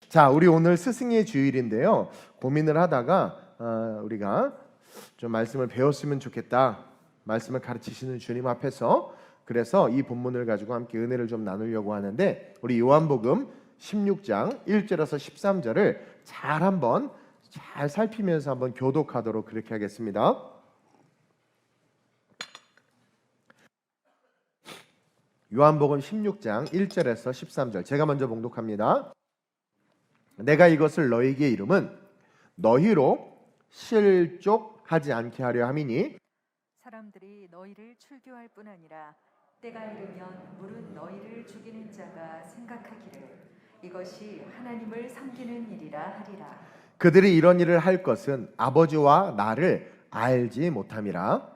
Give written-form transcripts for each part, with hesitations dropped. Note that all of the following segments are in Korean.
자, 우리 오늘 스승의 주일인데요. 고민을 하다가 우리가 좀 말씀을 배웠으면 좋겠다. 말씀을 가르치시는 주님 앞에서 그래서 이 본문을 가지고 함께 은혜를 좀 나누려고 하는데 우리 요한복음 16장 1절에서 13절을 잘 살피면서 한번 교독하도록 그렇게 하겠습니다. 요한복음 16장 1절에서 13절 제가 먼저 봉독합니다. 내가 이것을 너희에게 이름은 너희로 실족하지 않게 하려 함이니 사람들이 너희를 출교할 뿐 아니라 때가 이르면 물은 너희를 죽이는 자가 생각하기를 이것이 하나님을 섬기는 일이라 하리라. 그들이 이런 일을 할 것은 아버지와 나를 알지 못함이라.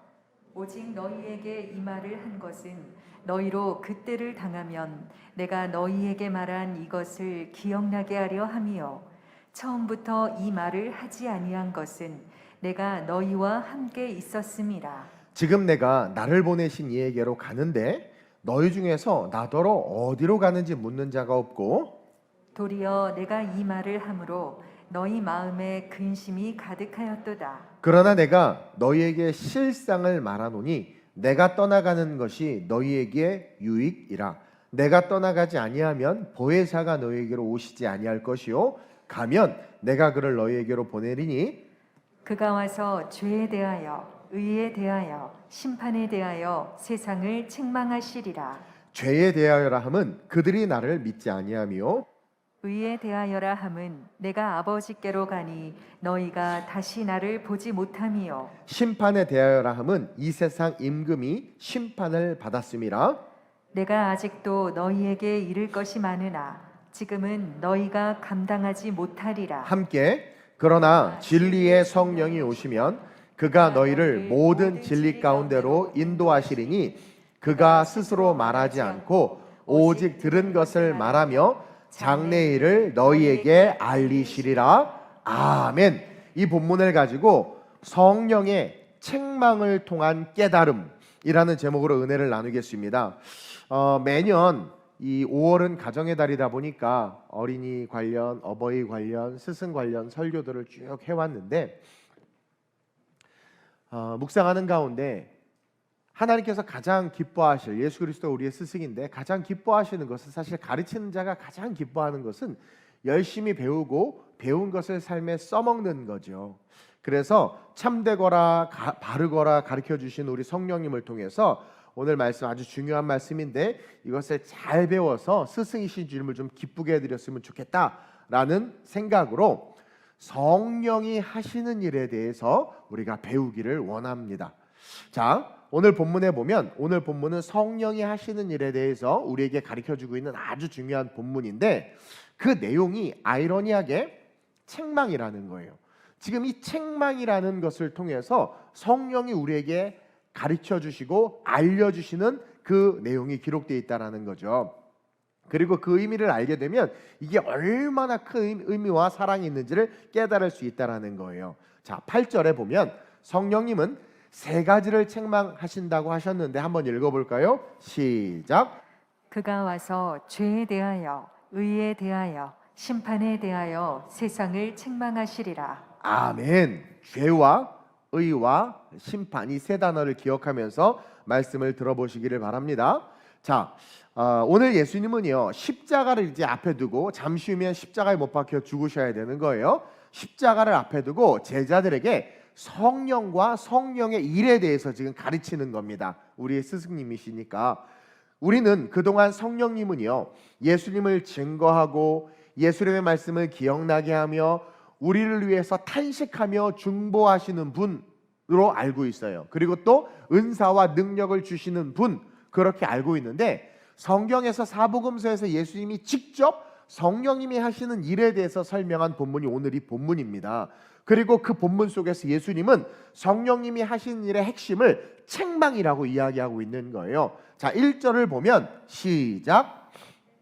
오직 너희에게 이 말을 한 것은 너희로 그때를 당하면 내가 너희에게 말한 이것을 기억나게 하려 함이요 처음부터 이 말을 하지 아니한 것은 내가 너희와 함께 있었음이라. 지금 내가 나를 보내신 이에게로 가는데 너희 중에서 나더러 어디로 가는지 묻는 자가 없고 도리어 내가 이 말을 함으로 너희 마음에 근심이 가득하였도다. 그러나 내가 너희에게 실상을 말하노니 내가 떠나가는 것이 너희에게 유익이라. 내가 떠나가지 아니하면 보혜사가 너희에게로 오시지 아니할 것이요 가면 내가 그를 너희에게로 보내리니 그가 와서 죄에 대하여 의에 대하여 심판에 대하여 세상을 책망하시리라. 죄에 대하여라 함은 그들이 나를 믿지 아니하며 의에 대하여라 함은 내가 아버지께로 가니 너희가 다시 나를 보지 못함이요 심판에 대하여라 함은 이 세상 임금이 심판을 받았음이라. 내가 아직도 너희에게 이를 것이 많으나 지금은 너희가 감당하지 못하리라. 함께 그러나 진리의 성령이 오시면 그가 너희를 모든 진리 가운데로 인도하시리니 그가 스스로 말하지 않고 오직 들은 것을 말하며 장래일을 너희에게 알리시리라. 아멘. 이 본문을 가지고 성령의 책망을 통한 깨달음이라는 제목으로 은혜를 나누겠습니다. 매년 이 5월은 가정의 달이다 보니까 어린이 관련, 어버이 관련, 스승 관련 설교들을 쭉 해왔는데 묵상하는 가운데 하나님께서 가장 기뻐하실 예수 그리스도 우리의 스승인데 가장 기뻐하시는 것은 사실 가르치는 자가 가장 기뻐하는 것은 열심히 배우고 배운 것을 삶에 써먹는 거죠. 그래서 참되거라 바르거라 가르쳐 주신 우리 성령님을 통해서 오늘 말씀 아주 중요한 말씀인데 이것을 잘 배워서 스승이신 주님을 좀 기쁘게 해드렸으면 좋겠다라는 생각으로 성령이 하시는 일에 대해서 우리가 배우기를 원합니다. 자, 오늘 본문에 보면 오늘 본문은 성령이 하시는 일에 대해서 우리에게 가르쳐주고 있는 아주 중요한 본문인데 그 내용이 아이러니하게 책망이라는 거예요. 지금 이 책망이라는 것을 통해서 성령이 우리에게 가르쳐주시고 알려주시는 그 내용이 기록되어 있다는 거죠. 그리고 그 의미를 알게 되면 이게 얼마나 큰 의미와 사랑이 있는지를 깨달을 수 있다는 거예요. 자, 8절에 보면 성령님은 세 가지를 책망하신다고 하셨는데 한번 읽어볼까요? 시작. 그가 와서 죄에 대하여 의에 대하여 심판에 대하여 세상을 책망하시리라. 아멘. 죄와 의와 심판 이 세 단어를 기억하면서 말씀을 들어보시기를 바랍니다. 자, 오늘 예수님은요 십자가를 이제 앞에 두고 잠시 후면 십자가에 못 박혀 죽으셔야 되는 거예요. 십자가를 앞에 두고 제자들에게 성령과 성령의 일에 대해서 지금 가르치는 겁니다. 우리의 스승님이시니까. 우리는 그동안 성령님은요 예수님을 증거하고 예수님의 말씀을 기억나게 하며 우리를 위해서 탄식하며 중보하시는 분으로 알고 있어요. 그리고 또 은사와 능력을 주시는 분 그렇게 알고 있는데 성경에서 사복음서에서 예수님이 직접 성령님이 하시는 일에 대해서 설명한 본문이 오늘 이 본문입니다. 그리고 그 본문 속에서 예수님은 성령님이 하신 일의 핵심을 책망이라고 이야기하고 있는 거예요. 자, 1절을 보면 시작.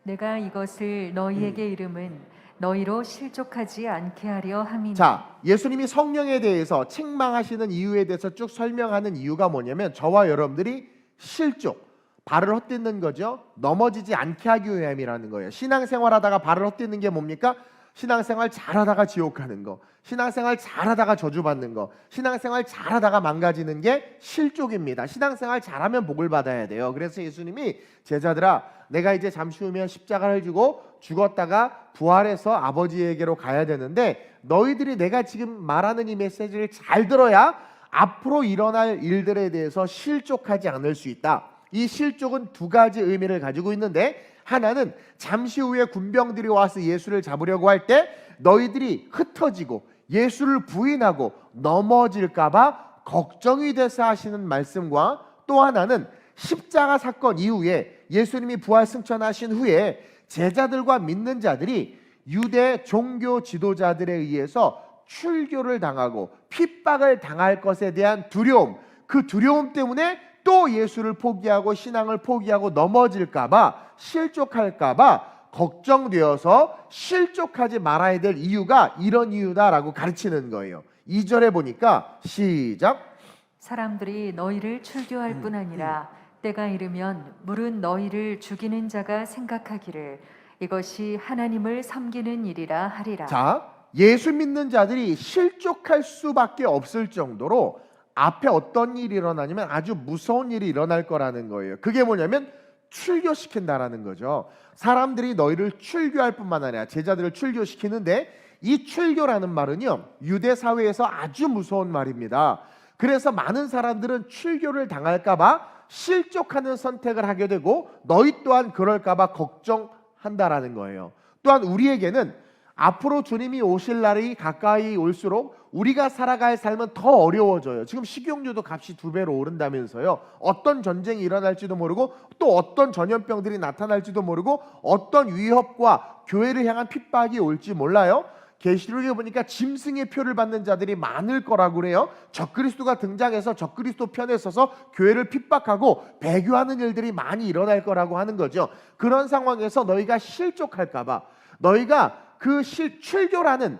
내가 이것을 너희에게 이름은 너희로 실족하지 않게 하려 함이니. 자, 예수님이 성령에 대해서 책망하시는 이유에 대해서 쭉 설명하는 이유가 뭐냐면 저와 여러분들이 실족, 발을 헛디는 거죠. 넘어지지 않게 하기 위함이라는 거예요. 신앙생활하다가 발을 헛디는 게 뭡니까? 신앙생활 잘하다가 지옥 가는 거, 신앙생활 잘하다가 저주받는 거, 신앙생활 잘하다가 망가지는 게 실족입니다. 신앙생활 잘하면 복을 받아야 돼요. 그래서 예수님이 제자들아, 내가 이제 잠시 후면 십자가를 지고 죽었다가 부활해서 아버지에게로 가야 되는데 너희들이 내가 지금 말하는 이 메시지를 잘 들어야 앞으로 일어날 일들에 대해서 실족하지 않을 수 있다. 이 실족은 두 가지 의미를 가지고 있는데, 하나는 잠시 후에 군병들이 와서 예수를 잡으려고 할 때 너희들이 흩어지고 예수를 부인하고 넘어질까봐 걱정이 돼서 하시는 말씀과, 또 하나는 십자가 사건 이후에 예수님이 부활 승천하신 후에 제자들과 믿는 자들이 유대 종교 지도자들에 의해서 출교를 당하고 핍박을 당할 것에 대한 두려움, 그 두려움 때문에 또 예수를 포기하고 신앙을 포기하고 넘어질까봐, 실족할까봐 걱정되어서 실족하지 말아야 될 이유가 이런 이유다라고 가르치는 거예요. 2절에 보니까 시작. 사람들이 너희를 출교할 뿐 아니라 때가 이르면 물은 너희를 죽이는 자가 생각하기를 이것이 하나님을 섬기는 일이라 하리라. 자, 예수 믿는 자들이 실족할 수밖에 없을 정도로 앞에 어떤 일이 일어나냐면 아주 무서운 일이 일어날 거라는 거예요. 그게 뭐냐면 출교시킨다라는 거죠. 사람들이 너희를 출교할 뿐만 아니라 제자들을 출교시키는데, 이 출교라는 말은요, 유대 사회에서 아주 무서운 말입니다. 그래서 많은 사람들은 출교를 당할까봐 실족하는 선택을 하게 되고 너희 또한 그럴까봐 걱정한다라는 거예요. 또한 우리에게는 앞으로 주님이 오실 날이 가까이 올수록 우리가 살아갈 삶은 더 어려워져요. 지금 식용유도 값이 2배로 오른다면서요. 어떤 전쟁이 일어날지도 모르고 또 어떤 전염병들이 나타날지도 모르고 어떤 위협과 교회를 향한 핍박이 올지 몰라요. 계시록에 보니까 짐승의 표를 받는 자들이 많을 거라고 그래요. 적그리스도가 등장해서 적그리스도 편에 서서 교회를 핍박하고 배교하는 일들이 많이 일어날 거라고 하는 거죠. 그런 상황에서 너희가 실족할까 봐, 너희가 그 출교라는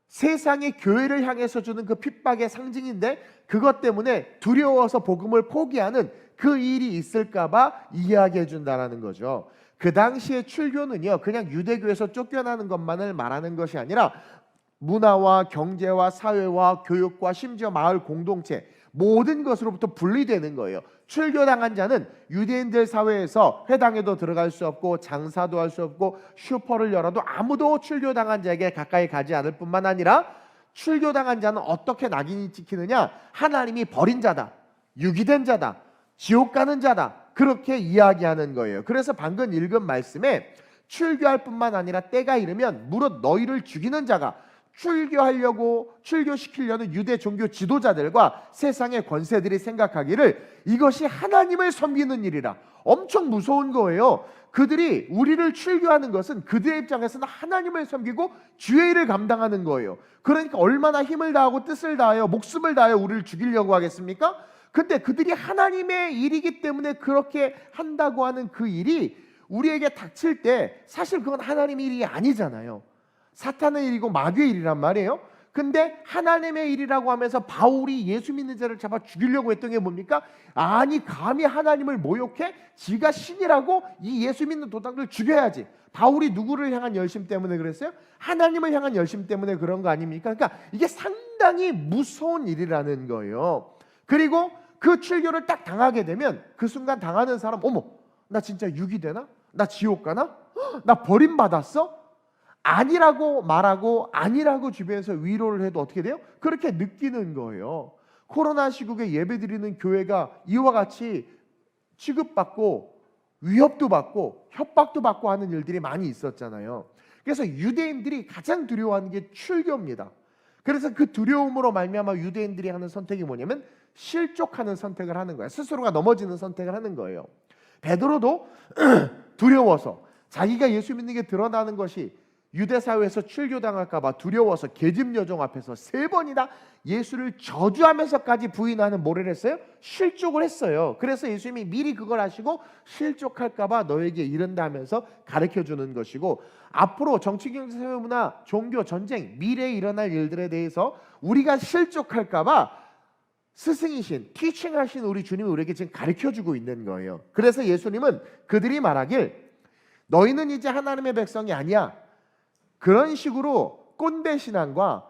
세상의 교회를 향해서 주는 그 핍박의 상징인데, 그것 때문에 두려워서 복음을 포기하는 그 일이 있을까 봐 이야기해 준다라는 거죠. 그 당시의 출교는요, 그냥 유대교에서 쫓겨나는 것만을 말하는 것이 아니라 문화와 경제와 사회와 교육과 심지어 마을 공동체 모든 것으로부터 분리되는 거예요. 출교당한 자는 유대인들 사회에서 회당에도 들어갈 수 없고 장사도 할 수 없고 슈퍼를 열어도 아무도 출교당한 자에게 가까이 가지 않을 뿐만 아니라, 출교당한 자는 어떻게 낙인이 찍히느냐, 하나님이 버린 자다, 유기된 자다, 지옥 가는 자다, 그렇게 이야기하는 거예요. 그래서 방금 읽은 말씀에 출교할 뿐만 아니라 때가 이르면 무릇 너희를 죽이는 자가, 출교시키려는 유대 종교 지도자들과 세상의 권세들이 생각하기를 이것이 하나님을 섬기는 일이라. 엄청 무서운 거예요. 그들이 우리를 출교하는 것은 그들의 입장에서는 하나님을 섬기고 주의 일을 감당하는 거예요. 그러니까 얼마나 힘을 다하고 뜻을 다하여 목숨을 다하여 우리를 죽이려고 하겠습니까? 근데 그들이 하나님의 일이기 때문에 그렇게 한다고 하는 그 일이 우리에게 닥칠 때 사실 그건 하나님의 일이 아니잖아요. 사탄의 일이고 마귀의 일이란 말이에요. 근데 하나님의 일이라고 하면서 바울이 예수 믿는 자를 잡아 죽이려고 했던 게 뭡니까? 아니, 감히 하나님을 모욕해? 지가 신이라고 이 예수 믿는 도당들 죽여야지. 바울이 누구를 향한 열심 때문에 그랬어요? 하나님을 향한 열심 때문에 그런 거 아닙니까? 그러니까 이게 상당히 무서운 일이라는 거예요. 그리고 그 출교를 딱 당하게 되면 그 순간 당하는 사람, 어머, 나 진짜 육이 되나? 나 지옥 가나? 나 버림받았어? 아니라고 말하고 아니라고 주변에서 위로를 해도 어떻게 돼요? 그렇게 느끼는 거예요. 코로나 시국에 예배드리는 교회가 이와 같이 취급받고 위협도 받고 협박도 받고 하는 일들이 많이 있었잖아요. 그래서 유대인들이 가장 두려워하는 게 출교입니다. 그래서 그 두려움으로 말미암아 유대인들이 하는 선택이 뭐냐면 실족하는 선택을 하는 거예요. 스스로가 넘어지는 선택을 하는 거예요. 베드로도 두려워서, 자기가 예수 믿는 게 드러나는 것이 유대 사회에서 출교당할까 봐 두려워서 계집 여종 앞에서 3번이나 예수를 저주하면서까지 부인하는 뭐를 했어요? 실족을 했어요. 그래서 예수님이 미리 그걸 아시고 실족할까 봐 너에게 이른다 하면서 가르쳐 주는 것이고, 앞으로 정치, 경제, 사회, 문화, 종교, 전쟁, 미래에 일어날 일들에 대해서 우리가 실족할까 봐 스승이신, 티칭하신 우리 주님이 우리에게 지금 가르쳐 주고 있는 거예요. 그래서 예수님은 그들이 말하길 너희는 이제 하나님의 백성이 아니야, 그런 식으로 꼰대 신앙과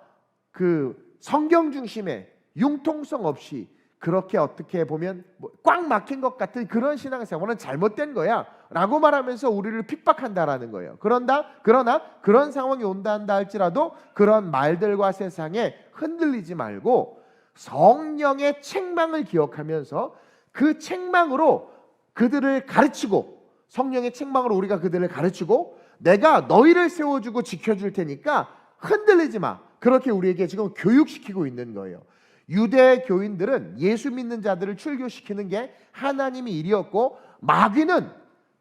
그 성경 중심의 융통성 없이 그렇게 어떻게 보면 꽉 막힌 것 같은 그런 신앙생활은 잘못된 거야 라고 말하면서 우리를 핍박한다라는 거예요. 그러나 그런 상황이 온다 한다 할지라도 그런 말들과 세상에 흔들리지 말고 성령의 책망을 기억하면서 그 책망으로 그들을 가르치고, 성령의 책망으로 우리가 그들을 가르치고, 내가 너희를 세워주고 지켜줄 테니까 흔들리지 마, 그렇게 우리에게 지금 교육시키고 있는 거예요. 유대 교인들은 예수 믿는 자들을 출교시키는 게 하나님의 일이었고, 마귀는,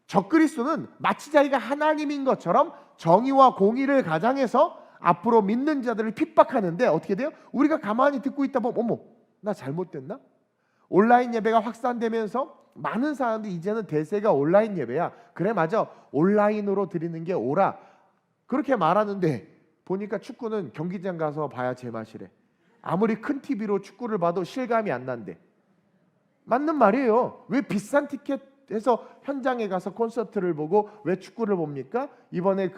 적그리스도는 마치 자기가 하나님인 것처럼 정의와 공의를 가장해서 앞으로 믿는 자들을 핍박하는데 어떻게 돼요? 우리가 가만히 듣고 있다 보면 어머, 나 잘못됐나? 온라인 예배가 확산되면서 많은 사람들이 이제는 대세가 온라인 예배야, 그래 맞아, 온라인으로 드리는 게 옳아, 그렇게 말하는데 보니까 축구는 경기장 가서 봐야 제맛이래. 아무리 큰 TV로 축구를 봐도 실감이 안 난대. 맞는 말이에요. 왜 비싼 티켓해서 현장에 가서 콘서트를 보고 왜 축구를 봅니까? 이번에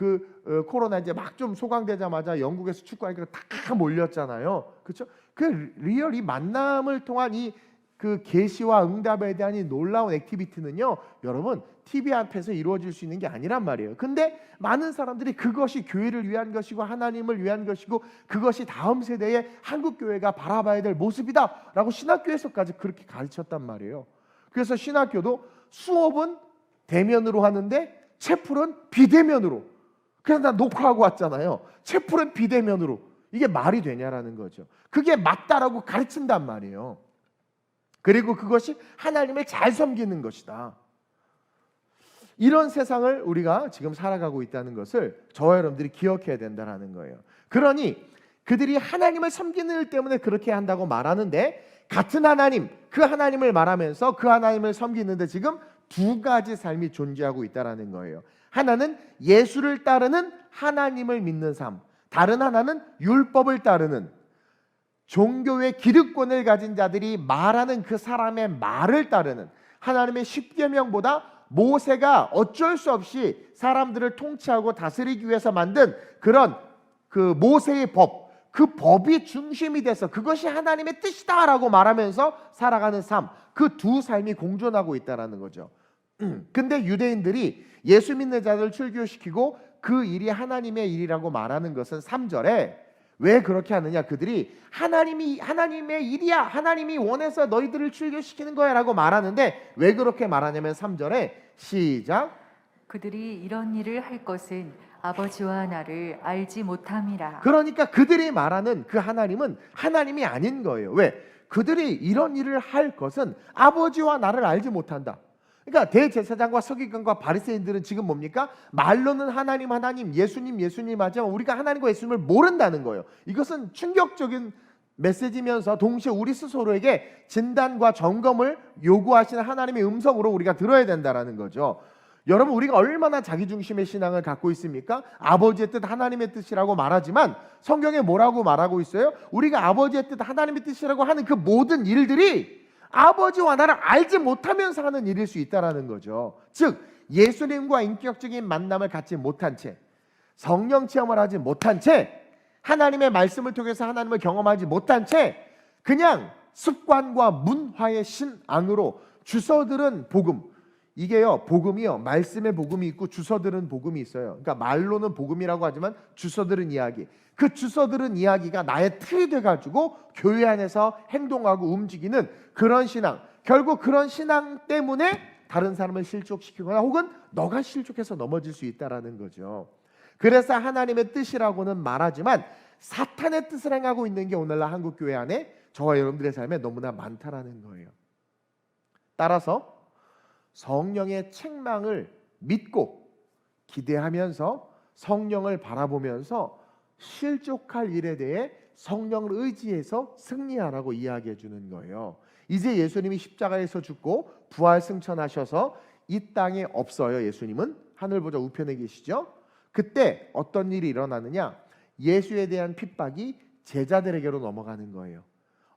코로나 이제 막 좀 소강되자마자 영국에서 축구하니까 다 몰렸잖아요. 그렇죠? 그 리얼 이 만남을 통한 이 그 계시와 응답에 대한 이 놀라운 액티비티는요, 여러분 TV 앞에서 이루어질 수 있는 게 아니란 말이에요. 근데 많은 사람들이 그것이 교회를 위한 것이고 하나님을 위한 것이고 그것이 다음 세대의 한국 교회가 바라봐야 될 모습이다라고 신학교에서까지 그렇게 가르쳤단 말이에요. 그래서 신학교도 수업은 대면으로 하는데 채플은 비대면으로. 그래서 나 녹화하고 왔잖아요. 채플은 비대면으로. 이게 말이 되냐라는 거죠. 그게 맞다라고 가르친단 말이에요. 그리고 그것이 하나님을 잘 섬기는 것이다. 이런 세상을 우리가 지금 살아가고 있다는 것을 저와 여러분들이 기억해야 된다는 거예요. 그러니 그들이 하나님을 섬기는 일 때문에 그렇게 한다고 말하는데, 같은 하나님, 그 하나님을 말하면서 그 하나님을 섬기는데 지금 두 가지 삶이 존재하고 있다는 거예요. 하나는 예수를 따르는 하나님을 믿는 삶, 다른 하나는 율법을 따르는, 종교의 기득권을 가진 자들이 말하는 그 사람의 말을 따르는, 하나님의 십계명보다 모세가 어쩔 수 없이 사람들을 통치하고 다스리기 위해서 만든 그런 그 모세의 법, 그 법이 중심이 돼서 그것이 하나님의 뜻이다라고 말하면서 살아가는 삶, 그 두 삶이 공존하고 있다는 거죠. 근데 유대인들이 예수 믿는 자들을 출교시키고 그 일이 하나님의 일이라고 말하는 것은 3절에 왜 그렇게 하느냐? 그들이 하나님의 일이야, 하나님이 원해서 너희들을 출교시키는 거야 라고 말하는데 왜 그렇게 말하냐면 3절에 시작, 그들이 이런 일을 할 것은 아버지와 나를 알지 못함이라. 그러니까 그들이 말하는 그 하나님은 하나님이 아닌 거예요. 왜? 그들이 이런 일을 할 것은 아버지와 나를 알지 못한다. 그러니까 대제사장과 서기관과 바리새인들은 지금 뭡니까? 말로는 하나님 예수님 하지만 우리가 하나님과 예수님을 모른다는 거예요. 이것은 충격적인 메시지면서 동시에 우리 스스로에게 진단과 점검을 요구하시는 하나님의 음성으로 우리가 들어야 된다는 거죠. 여러분, 우리가 얼마나 자기중심의 신앙을 갖고 있습니까? 아버지의 뜻 하나님의 뜻이라고 말하지만 성경에 뭐라고 말하고 있어요? 우리가 아버지의 뜻 하나님의 뜻이라고 하는 그 모든 일들이 아버지와 나를 알지 못하면서 하는 일일 수 있다는 거죠. 즉 예수님과 인격적인 만남을 갖지 못한 채, 성령 체험을 하지 못한 채, 하나님의 말씀을 통해서 하나님을 경험하지 못한 채 그냥 습관과 문화의 신앙으로 주워들은 복음, 이게요, 복음이요, 말씀의 복음이 있고 주워들은 복음이 있어요. 그러니까 말로는 복음이라고 하지만 주워들은 이야기, 그 주워들은 이야기가 나의 틀이 돼가지고 교회 안에서 행동하고 움직이는 그런 신앙, 결국 그런 신앙 때문에 다른 사람을 실족시키거나 혹은 너가 실족해서 넘어질 수 있다는 거죠. 그래서 하나님의 뜻이라고는 말하지만 사탄의 뜻을 행하고 있는 게 오늘날 한국 교회 안에 저와 여러분들의 삶에 너무나 많다라는 거예요. 따라서 성령의 책망을 믿고 기대하면서 성령을 바라보면서 실족할 일에 대해 성령을 의지해서 승리하라고 이야기해 주는 거예요. 이제 예수님이 십자가에서 죽고 부활 승천하셔서 이 땅에 없어요. 예수님은 하늘 보좌 우편에 계시죠. 그때 어떤 일이 일어나느냐? 예수에 대한 핍박이 제자들에게로 넘어가는 거예요.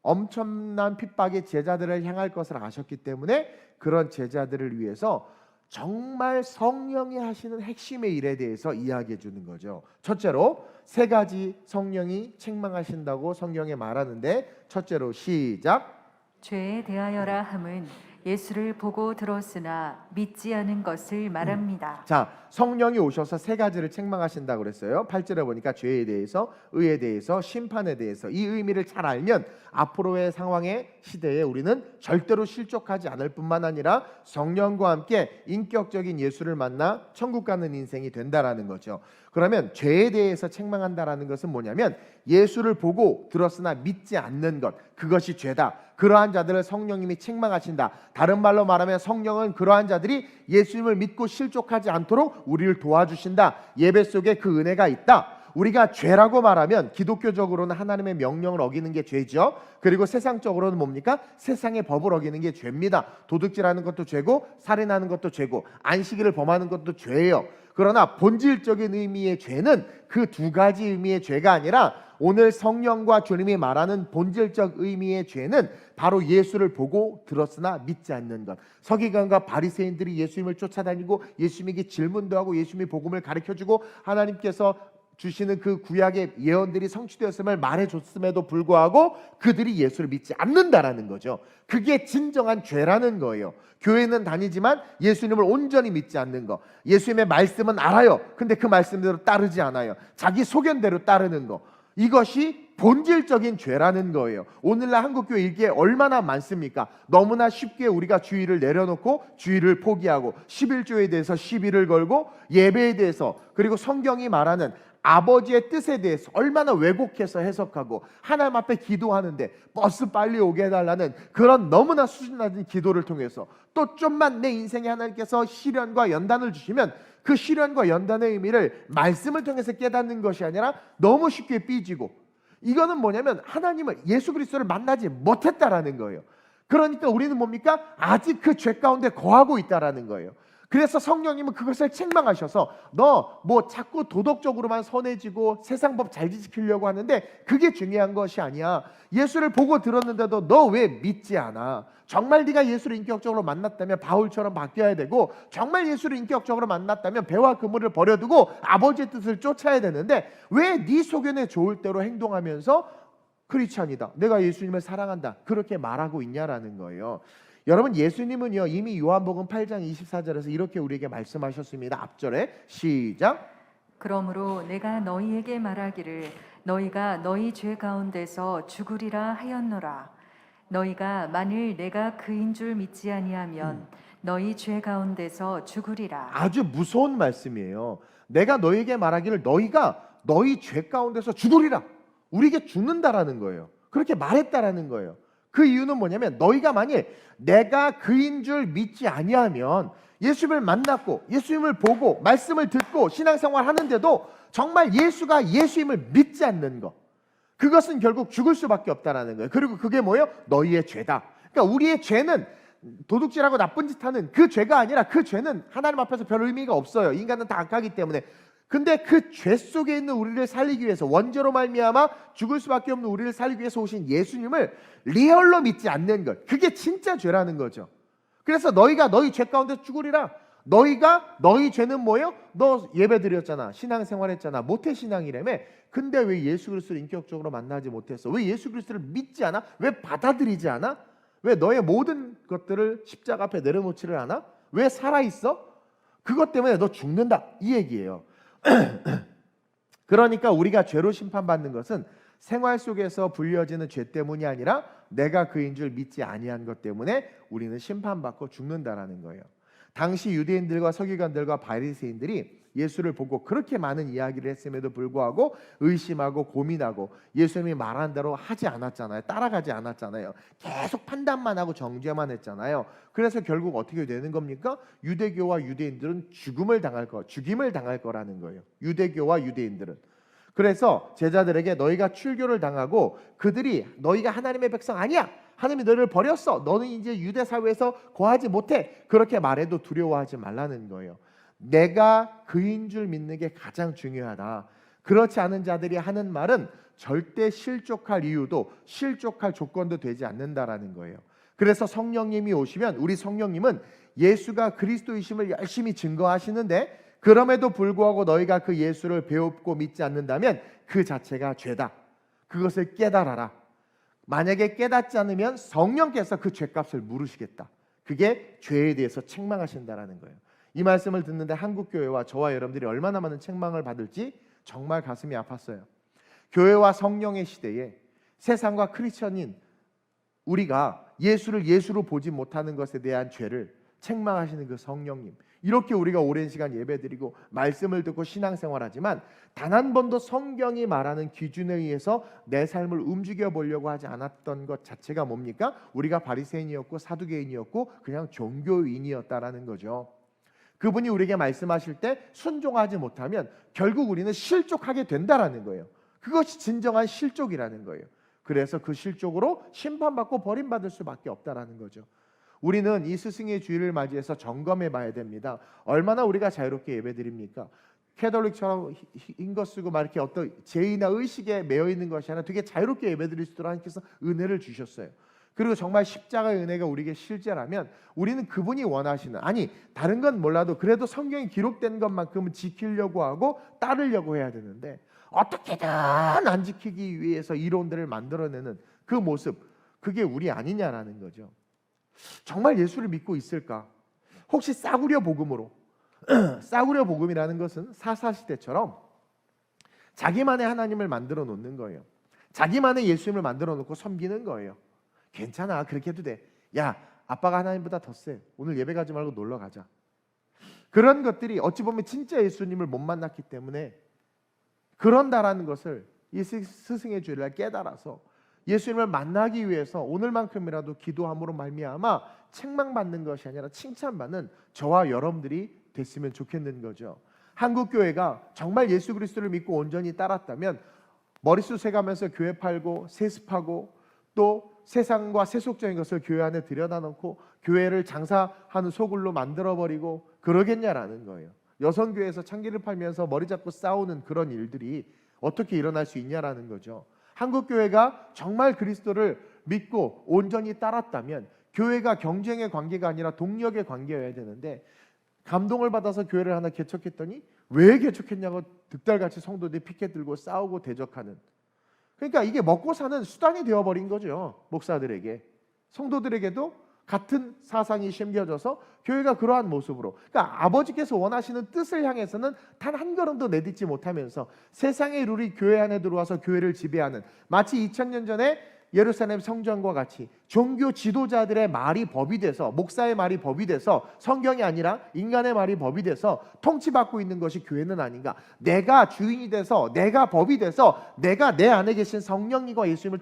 엄청난 핍박이 제자들을 향할 것을 아셨기 때문에 그런 제자들을 위해서 정말 성령이 하시는 핵심의 일에 대해서 이야기해 주는 거죠. 첫째로 세 가지 성령이 책망하신다고 성경에 말하는데, 첫째로 시작. 죄에 대하여라 함은 예수를 보고 들었으나 믿지 않은 것을 말합니다. 자, 성령이 오셔서 세 가지를 책망하신다고 그랬어요. 8절에 보니까 죄에 대해서, 의에 대해서, 심판에 대해서. 이 의미를 잘 알면 앞으로의 상황의 시대에 우리는 절대로 실족하지 않을 뿐만 아니라 성령과 함께 인격적인 예수를 만나 천국 가는 인생이 된다라는 거죠. 그러면 죄에 대해서 책망한다라는 것은 뭐냐면, 예수를 보고 들었으나 믿지 않는 것, 그것이 죄다. 그러한 자들을 성령님이 책망하신다. 다른 말로 말하면 성령은 그러한 자들이 예수님을 믿고 실족하지 않도록 우리를 도와주신다. 예배 속에 그 은혜가 있다. 우리가 죄라고 말하면 기독교적으로는 하나님의 명령을 어기는 게 죄죠. 그리고 세상적으로는 뭡니까? 세상의 법을 어기는 게 죄입니다. 도둑질하는 것도 죄고, 살인하는 것도 죄고, 안식일을 범하는 것도 죄예요. 그러나 본질적인 의미의 죄는 그 두 가지 의미의 죄가 아니라, 오늘 성령과 주님이 말하는 본질적 의미의 죄는 바로 예수를 보고 들었으나 믿지 않는 것. 서기관과 바리새인들이 예수님을 쫓아다니고 예수님에게 질문도 하고 예수님이 복음을 가르쳐주고 하나님께서 주시는 그 구약의 예언들이 성취되었음을 말해줬음에도 불구하고 그들이 예수를 믿지 않는다라는 거죠. 그게 진정한 죄라는 거예요. 교회는 다니지만 예수님을 온전히 믿지 않는 거. 예수님의 말씀은 알아요. 근데 그 말씀대로 따르지 않아요. 자기 소견대로 따르는 거. 이것이 본질적인 죄라는 거예요. 오늘날 한국교회 이게 얼마나 많습니까? 너무나 쉽게 우리가 주의를 내려놓고 주의를 포기하고, 11조에 대해서 시비를 걸고, 예배에 대해서, 그리고 성경이 말하는 아버지의 뜻에 대해서 얼마나 왜곡해서 해석하고, 하나님 앞에 기도하는데 버스 빨리 오게 해달라는 그런 너무나 수준 낮은 기도를 통해서 또 좀만 내 인생에 하나님께서 시련과 연단을 주시면 그 시련과 연단의 의미를 말씀을 통해서 깨닫는 것이 아니라 너무 쉽게 삐지고, 이거는 뭐냐면 하나님을, 예수 그리스도를 만나지 못했다라는 거예요. 그러니까 우리는 뭡니까? 아직 그 죄 가운데 거하고 있다라는 거예요. 그래서 성령님은 그것을 책망하셔서, 너 뭐 자꾸 도덕적으로만 선해지고 세상 법 잘 지키려고 하는데 그게 중요한 것이 아니야. 예수를 보고 들었는데도 너 왜 믿지 않아? 정말 네가 예수를 인격적으로 만났다면 바울처럼 바뀌어야 되고, 정말 예수를 인격적으로 만났다면 배와 그물을 버려두고 아버지의 뜻을 쫓아야 되는데, 왜 네 소견에 좋을 대로 행동하면서 크리스찬이다, 내가 예수님을 사랑한다, 그렇게 말하고 있냐라는 거예요. 여러분, 예수님은요 이미 요한복음 8장 24절에서 이렇게 우리에게 말씀하셨습니다. 앞절에 시작. 그러므로 내가 너희에게 말하기를 너희가 너희 죄 가운데서 죽으리라 하였노라. 너희가 만일 내가 그인 줄 믿지 아니하면 너희 죄 가운데서 죽으리라. 아주 무서운 말씀이에요. 내가 너희에게 말하기를 너희가 너희 죄 가운데서 죽으리라. 우리에게 죽는다라는 거예요. 그렇게 말했다라는 거예요. 그 이유는 뭐냐면, 너희가 만일 내가 그인 줄 믿지 아니하면, 예수님을 만났고 예수님을 보고 말씀을 듣고 신앙생활 하는데도 정말 예수가 예수님을 믿지 않는 것, 그것은 결국 죽을 수밖에 없다라는 거예요. 그리고 그게 뭐예요? 너희의 죄다. 그러니까 우리의 죄는 도둑질하고 나쁜 짓 하는 그 죄가 아니라, 그 죄는 하나님 앞에서 별 의미가 없어요. 인간은 다 악하기 때문에. 근데 그 죄 속에 있는 우리를 살리기 위해서, 원죄로 말미암아 죽을 수밖에 없는 우리를 살리기 위해서 오신 예수님을 리얼로 믿지 않는 것, 그게 진짜 죄라는 거죠. 그래서 너희가 너희 죄 가운데 죽으리라. 너희 죄는 뭐예요? 너 예배 드렸잖아, 신앙생활 했잖아, 모태신앙이라며. 근데 왜 예수 그리스도를 인격적으로 만나지 못했어? 왜 예수 그리스도를 믿지 않아? 왜 받아들이지 않아? 왜 너의 모든 것들을 십자가 앞에 내려놓지를 않아? 왜 살아있어? 그것 때문에 너 죽는다, 이 얘기예요. 그러니까 우리가 죄로 심판받는 것은 생활 속에서 불려지는 죄 때문이 아니라 내가 그인 줄 믿지 아니한 것 때문에 우리는 심판받고 죽는다라는 거예요. 당시 유대인들과 서기관들과 바리새인들이 예수를 보고 그렇게 많은 이야기를 했음에도 불구하고 의심하고 고민하고 예수님이 말한 대로 하지 않았잖아요. 따라가지 않았잖아요. 계속 판단만 하고 정죄만 했잖아요. 그래서 결국 어떻게 되는 겁니까? 유대교와 유대인들은 죽임을 당할 거라는 거예요. 유대교와 유대인들은. 그래서 제자들에게 너희가 출교를 당하고 그들이 너희가 하나님의 백성 아니야, 하나님이 너희를 버렸어, 너는 이제 유대 사회에서 거하지 못해, 그렇게 말해도 두려워하지 말라는 거예요. 내가 그인 줄 믿는 게 가장 중요하다. 그렇지 않은 자들이 하는 말은 절대 실족할 이유도 실족할 조건도 되지 않는다라는 거예요. 그래서 성령님이 오시면, 우리 성령님은 예수가 그리스도이심을 열심히 증거하시는데 그럼에도 불구하고 너희가 그 예수를 배웁고 믿지 않는다면 그 자체가 죄다. 그것을 깨달아라. 만약에 깨닫지 않으면 성령께서 그 죄값을 물으시겠다. 그게 죄에 대해서 책망하신다라는 거예요. 이 말씀을 듣는데 한국교회와 저와 여러분들이 얼마나 많은 책망을 받을지 정말 가슴이 아팠어요. 교회와 성령의 시대에 세상과 크리스천인 우리가 예수를 예수로 보지 못하는 것에 대한 죄를 책망하시는 그 성령님, 이렇게 우리가 오랜 시간 예배드리고 말씀을 듣고 신앙생활하지만 단 한 번도 성경이 말하는 기준에 의해서 내 삶을 움직여 보려고 하지 않았던 것 자체가 뭡니까? 우리가 바리새인이었고 사두개인이었고 그냥 종교인이었다라는 거죠. 그분이 우리에게 말씀하실 때 순종하지 못하면 결국 우리는 실족하게 된다라는 거예요. 그것이 진정한 실족이라는 거예요. 그래서 그 실족으로 심판받고 버림받을 수밖에 없다라는 거죠. 우리는 이 스승의 주일을 맞이해서 점검해 봐야 됩니다. 얼마나 우리가 자유롭게 예배드립니까? 캐톨릭처럼 흰 거 쓰고 막 이렇게 어떤 죄의나 의식에 매여 있는 것이 아니라 되게 자유롭게 예배드릴 수 있도록 하나님께서 은혜를 주셨어요. 그리고 정말 십자가의 은혜가 우리에게 실제라면 우리는 그분이 원하시는, 아니 다른 건 몰라도 그래도 성경에 기록된 것만큼은 지키려고 하고 따르려고 해야 되는데 어떻게든 안 지키기 위해서 이론들을 만들어내는 그 모습, 그게 우리 아니냐라는 거죠. 정말 예수를 믿고 있을까? 혹시 싸구려 복음으로 싸구려 복음이라는 것은 사사시대처럼 자기만의 하나님을 만들어 놓는 거예요. 자기만의 예수님을 만들어 놓고 섬기는 거예요. 괜찮아, 그렇게 해도 돼. 야, 아빠가 하나님보다 더 세. 오늘 예배 가지 말고 놀러 가자. 그런 것들이 어찌 보면 진짜 예수님을 못 만났기 때문에 그런다라는 것을 이 스승의 주일날 깨달아서 예수님을 만나기 위해서 오늘만큼이라도 기도함으로 말미암아 책망받는 것이 아니라 칭찬받는 저와 여러분들이 됐으면 좋겠는 거죠. 한국 교회가 정말 예수 그리스도를 믿고 온전히 따랐다면 머릿수 세가면서 교회 팔고 세습하고 또 세상과 세속적인 것을 교회 안에 들여다 놓고 교회를 장사하는 소굴로 만들어버리고 그러겠냐라는 거예요. 여성교회에서 참기를 팔면서 머리 잡고 싸우는 그런 일들이 어떻게 일어날 수 있냐라는 거죠. 한국교회가 정말 그리스도를 믿고 온전히 따랐다면 교회가 경쟁의 관계가 아니라 동력의 관계여야 되는데 감동을 받아서 교회를 하나 개척했더니 왜 개척했냐고 득달같이 성도들이 피켓 들고 싸우고 대적하는, 그러니까 이게 먹고 사는 수단이 되어버린 거죠. 목사들에게, 성도들에게도 같은 사상이 심겨져서 교회가 그러한 모습으로, 그러니까 아버지께서 원하시는 뜻을 향해서는 단 한 걸음도 내딛지 못하면서 세상의 룰이 교회 안에 들어와서 교회를 지배하는, 마치 2000년 전에 예루살렘 성전과 같이 종교 지도자들의 말이 법이 돼서, 목사의 말이 법이 돼서, 성경이 아니라 인간의 말이 법이 돼서 통치받고 있는 것이 교회는 아닌가. 내가 주인이 돼서, 내가 법이 돼서, 내가 내 안에 계신 성령님과 예수님을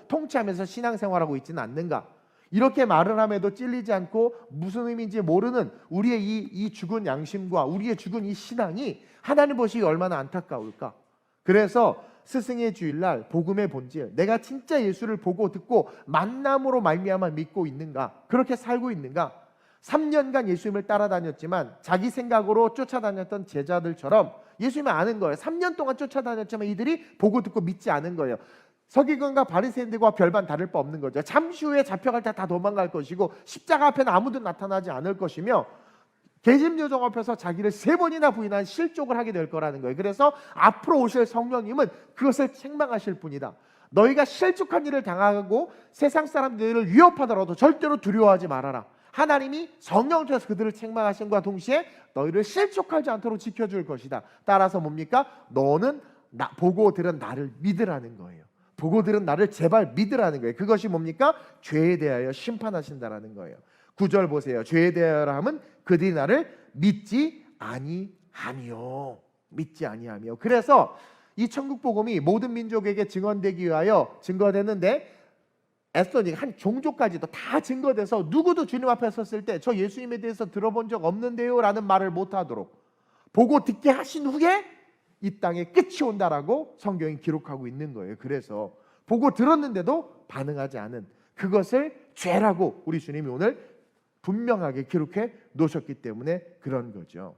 통치하면서 신앙생활하고 있지는 않는가. 이렇게 말을 함에도 찔리지 않고 무슨 의미인지 모르는 우리의 이 죽은 양심과 우리의 죽은 이 신앙이 하나님 보시기 얼마나 안타까울까. 그래서 스승의 주일날 복음의 본질, 내가 진짜 예수를 보고 듣고 만남으로 말미암아 믿고 있는가, 그렇게 살고 있는가. 3년간 예수님을 따라다녔지만 자기 생각으로 쫓아다녔던 제자들처럼 예수님을 아는 거예요. 3년 동안 쫓아다녔지만 이들이 보고 듣고 믿지 않은 거예요. 서기관과 바리새인들과 별반 다를 바 없는 거죠. 잠시 후에 잡혀갈 때 다 도망갈 것이고 십자가 앞에는 아무도 나타나지 않을 것이며 계집요정 앞에서 자기를 3번이나 부인한 실족을 하게 될 거라는 거예요. 그래서 앞으로 오실 성령님은 그것을 책망하실 분이다. 너희가 실족한 일을 당하고 세상 사람들을 위협하더라도 절대로 두려워하지 말아라. 하나님이 성령을 통해서 그들을 책망하심과 동시에 너희를 실족하지 않도록 지켜줄 것이다. 따라서 뭡니까? 너는 보고 들은 나를 믿으라는 거예요. 보고 들은 나를 제발 믿으라는 거예요. 그것이 뭡니까? 죄에 대하여 심판하신다라는 거예요. 9절 보세요. 죄에 대하여 함은 그들이 나를 믿지 아니하며. 그래서 이 천국 복음이 모든 민족에게 증언되기 위하여 증거되는데 에스토닉 한 종족까지도 다 증거돼서 누구도 주님 앞에 섰을 때 저 예수님에 대해서 들어본 적 없는데요 라는 말을 못하도록 보고 듣게 하신 후에 이 땅에 끝이 온다라고 성경이 기록하고 있는 거예요. 그래서 보고 들었는데도 반응하지 않은 그것을 죄라고 우리 주님이 오늘 분명하게 기록해 놓으셨기 때문에 그런 거죠.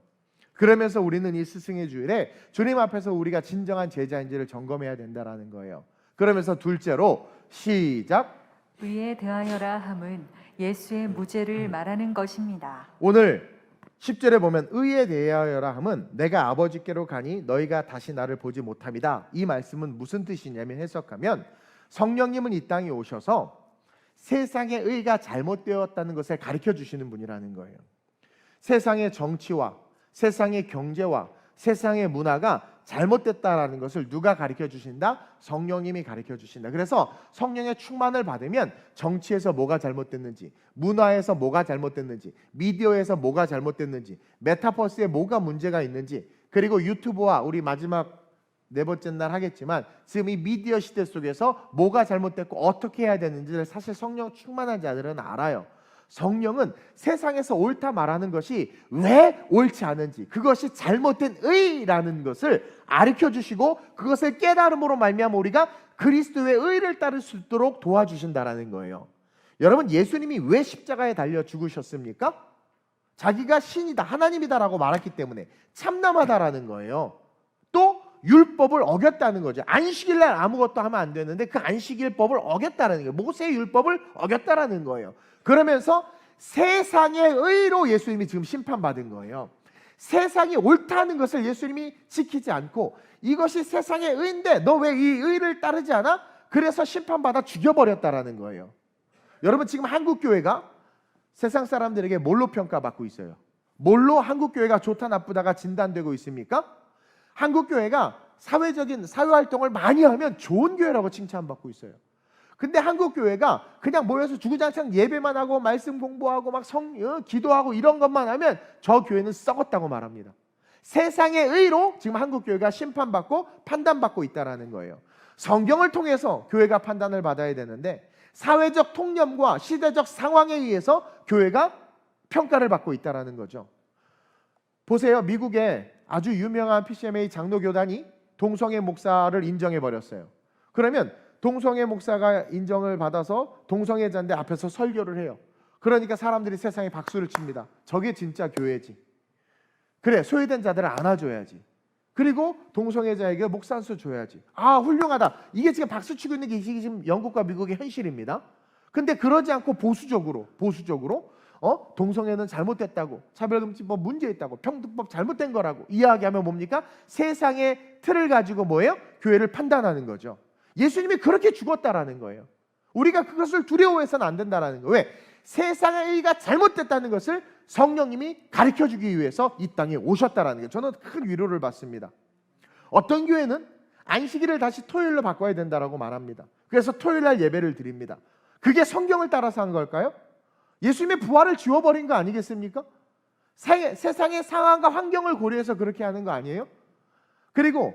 그러면서 우리는 이 스승의 주일에 주님 앞에서 우리가 진정한 제자인지를 점검해야 된다라는 거예요. 그러면서 둘째로 시작, 의에 대하여라 함은 예수의 무죄를 말하는 것입니다. 오늘 10절에 보면 의에 대하여라 함은 내가 아버지께로 가니 너희가 다시 나를 보지 못함이다. 이 말씀은 무슨 뜻이냐면, 해석하면 성령님은 이 땅에 오셔서 세상의 의가 잘못되었다는 것을 가르쳐 주시는 분이라는 거예요. 세상의 정치와 세상의 경제와 세상의 문화가 잘못됐다라는 것을 누가 가르쳐 주신다? 성령님이 가르쳐 주신다. 그래서 성령의 충만을 받으면 정치에서 뭐가 잘못됐는지, 문화에서 뭐가 잘못됐는지, 미디어에서 뭐가 잘못됐는지, 메타버스에 뭐가 문제가 있는지, 그리고 유튜브와 우리 마지막 네 번째 날 하겠지만 지금 이 미디어 시대 속에서 뭐가 잘못됐고 어떻게 해야 되는지를 사실 성령 충만한 자들은 알아요. 성령은 세상에서 옳다 말하는 것이 왜 옳지 않은지, 그것이 잘못된 의라는 것을 가르쳐 주시고 그것을 깨달음으로 말미암아 우리가 그리스도의 의를 따를 수 있도록 도와주신다라는 거예요. 여러분, 예수님이 왜 십자가에 달려 죽으셨습니까? 자기가 신이다, 하나님이다라고 말했기 때문에 참남하다라는 거예요. 또 율법을 어겼다는 거죠. 안식일날 아무것도 하면 안 되는데 그 안식일법을 어겼다는 거예요. 모세의 율법을 어겼다라는 거예요. 그러면서 세상의 의로 예수님이 지금 심판받은 거예요. 세상이 옳다는 것을 예수님이 지키지 않고 이것이 세상의 의인데 너 왜 이 의를 따르지 않아? 그래서 심판받아 죽여버렸다라는 거예요. 여러분, 지금 한국교회가 세상 사람들에게 뭘로 평가받고 있어요? 뭘로 한국교회가 좋다 나쁘다가 진단되고 있습니까? 한국교회가 사회적인 사회활동을 많이 하면 좋은 교회라고 칭찬받고 있어요. 근데 한국교회가 그냥 모여서 주구장창 예배만 하고 말씀 공부하고 막 기도하고 이런 것만 하면 저 교회는 썩었다고 말합니다. 세상의 의로 지금 한국교회가 심판받고 판단받고 있다는 거예요. 성경을 통해서 교회가 판단을 받아야 되는데 사회적 통념과 시대적 상황에 의해서 교회가 평가를 받고 있다는 거죠. 보세요. 미국에 아주 유명한 PCMA 장로교단이 동성애 목사를 인정해버렸어요. 그러면 동성애 목사가 인정을 받아서 동성애자인데 앞에서 설교를 해요. 그러니까 사람들이 세상에 박수를 칩니다. 저게 진짜 교회지. 그래, 소외된 자들을 안아줘야지. 그리고 동성애자에게 목사 한 수 줘야지. 아, 훌륭하다. 이게 지금 박수치고 있는 게 이게 지금 영국과 미국의 현실입니다. 근데 그러지 않고 보수적으로 동성애는 잘못됐다고, 차별금지법 문제 있다고, 평등법 잘못된 거라고 이야기하면 뭡니까? 세상의 틀을 가지고 뭐예요? 교회를 판단하는 거죠. 예수님이 그렇게 죽었다라는 거예요. 우리가 그것을 두려워해서는 안 된다라는 거예요. 왜? 세상의 의가 잘못됐다는 것을 성령님이 가르쳐주기 위해서 이 땅에 오셨다라는 거예요. 저는 큰 위로를 받습니다. 어떤 교회는 안식일을 다시 토요일로 바꿔야 된다라고 말합니다. 그래서 토요일날 예배를 드립니다. 그게 성경을 따라서 한 걸까요? 예수님의 부활을 지워버린 거 아니겠습니까? 세상의 상황과 환경을 고려해서 그렇게 하는 거 아니에요? 그리고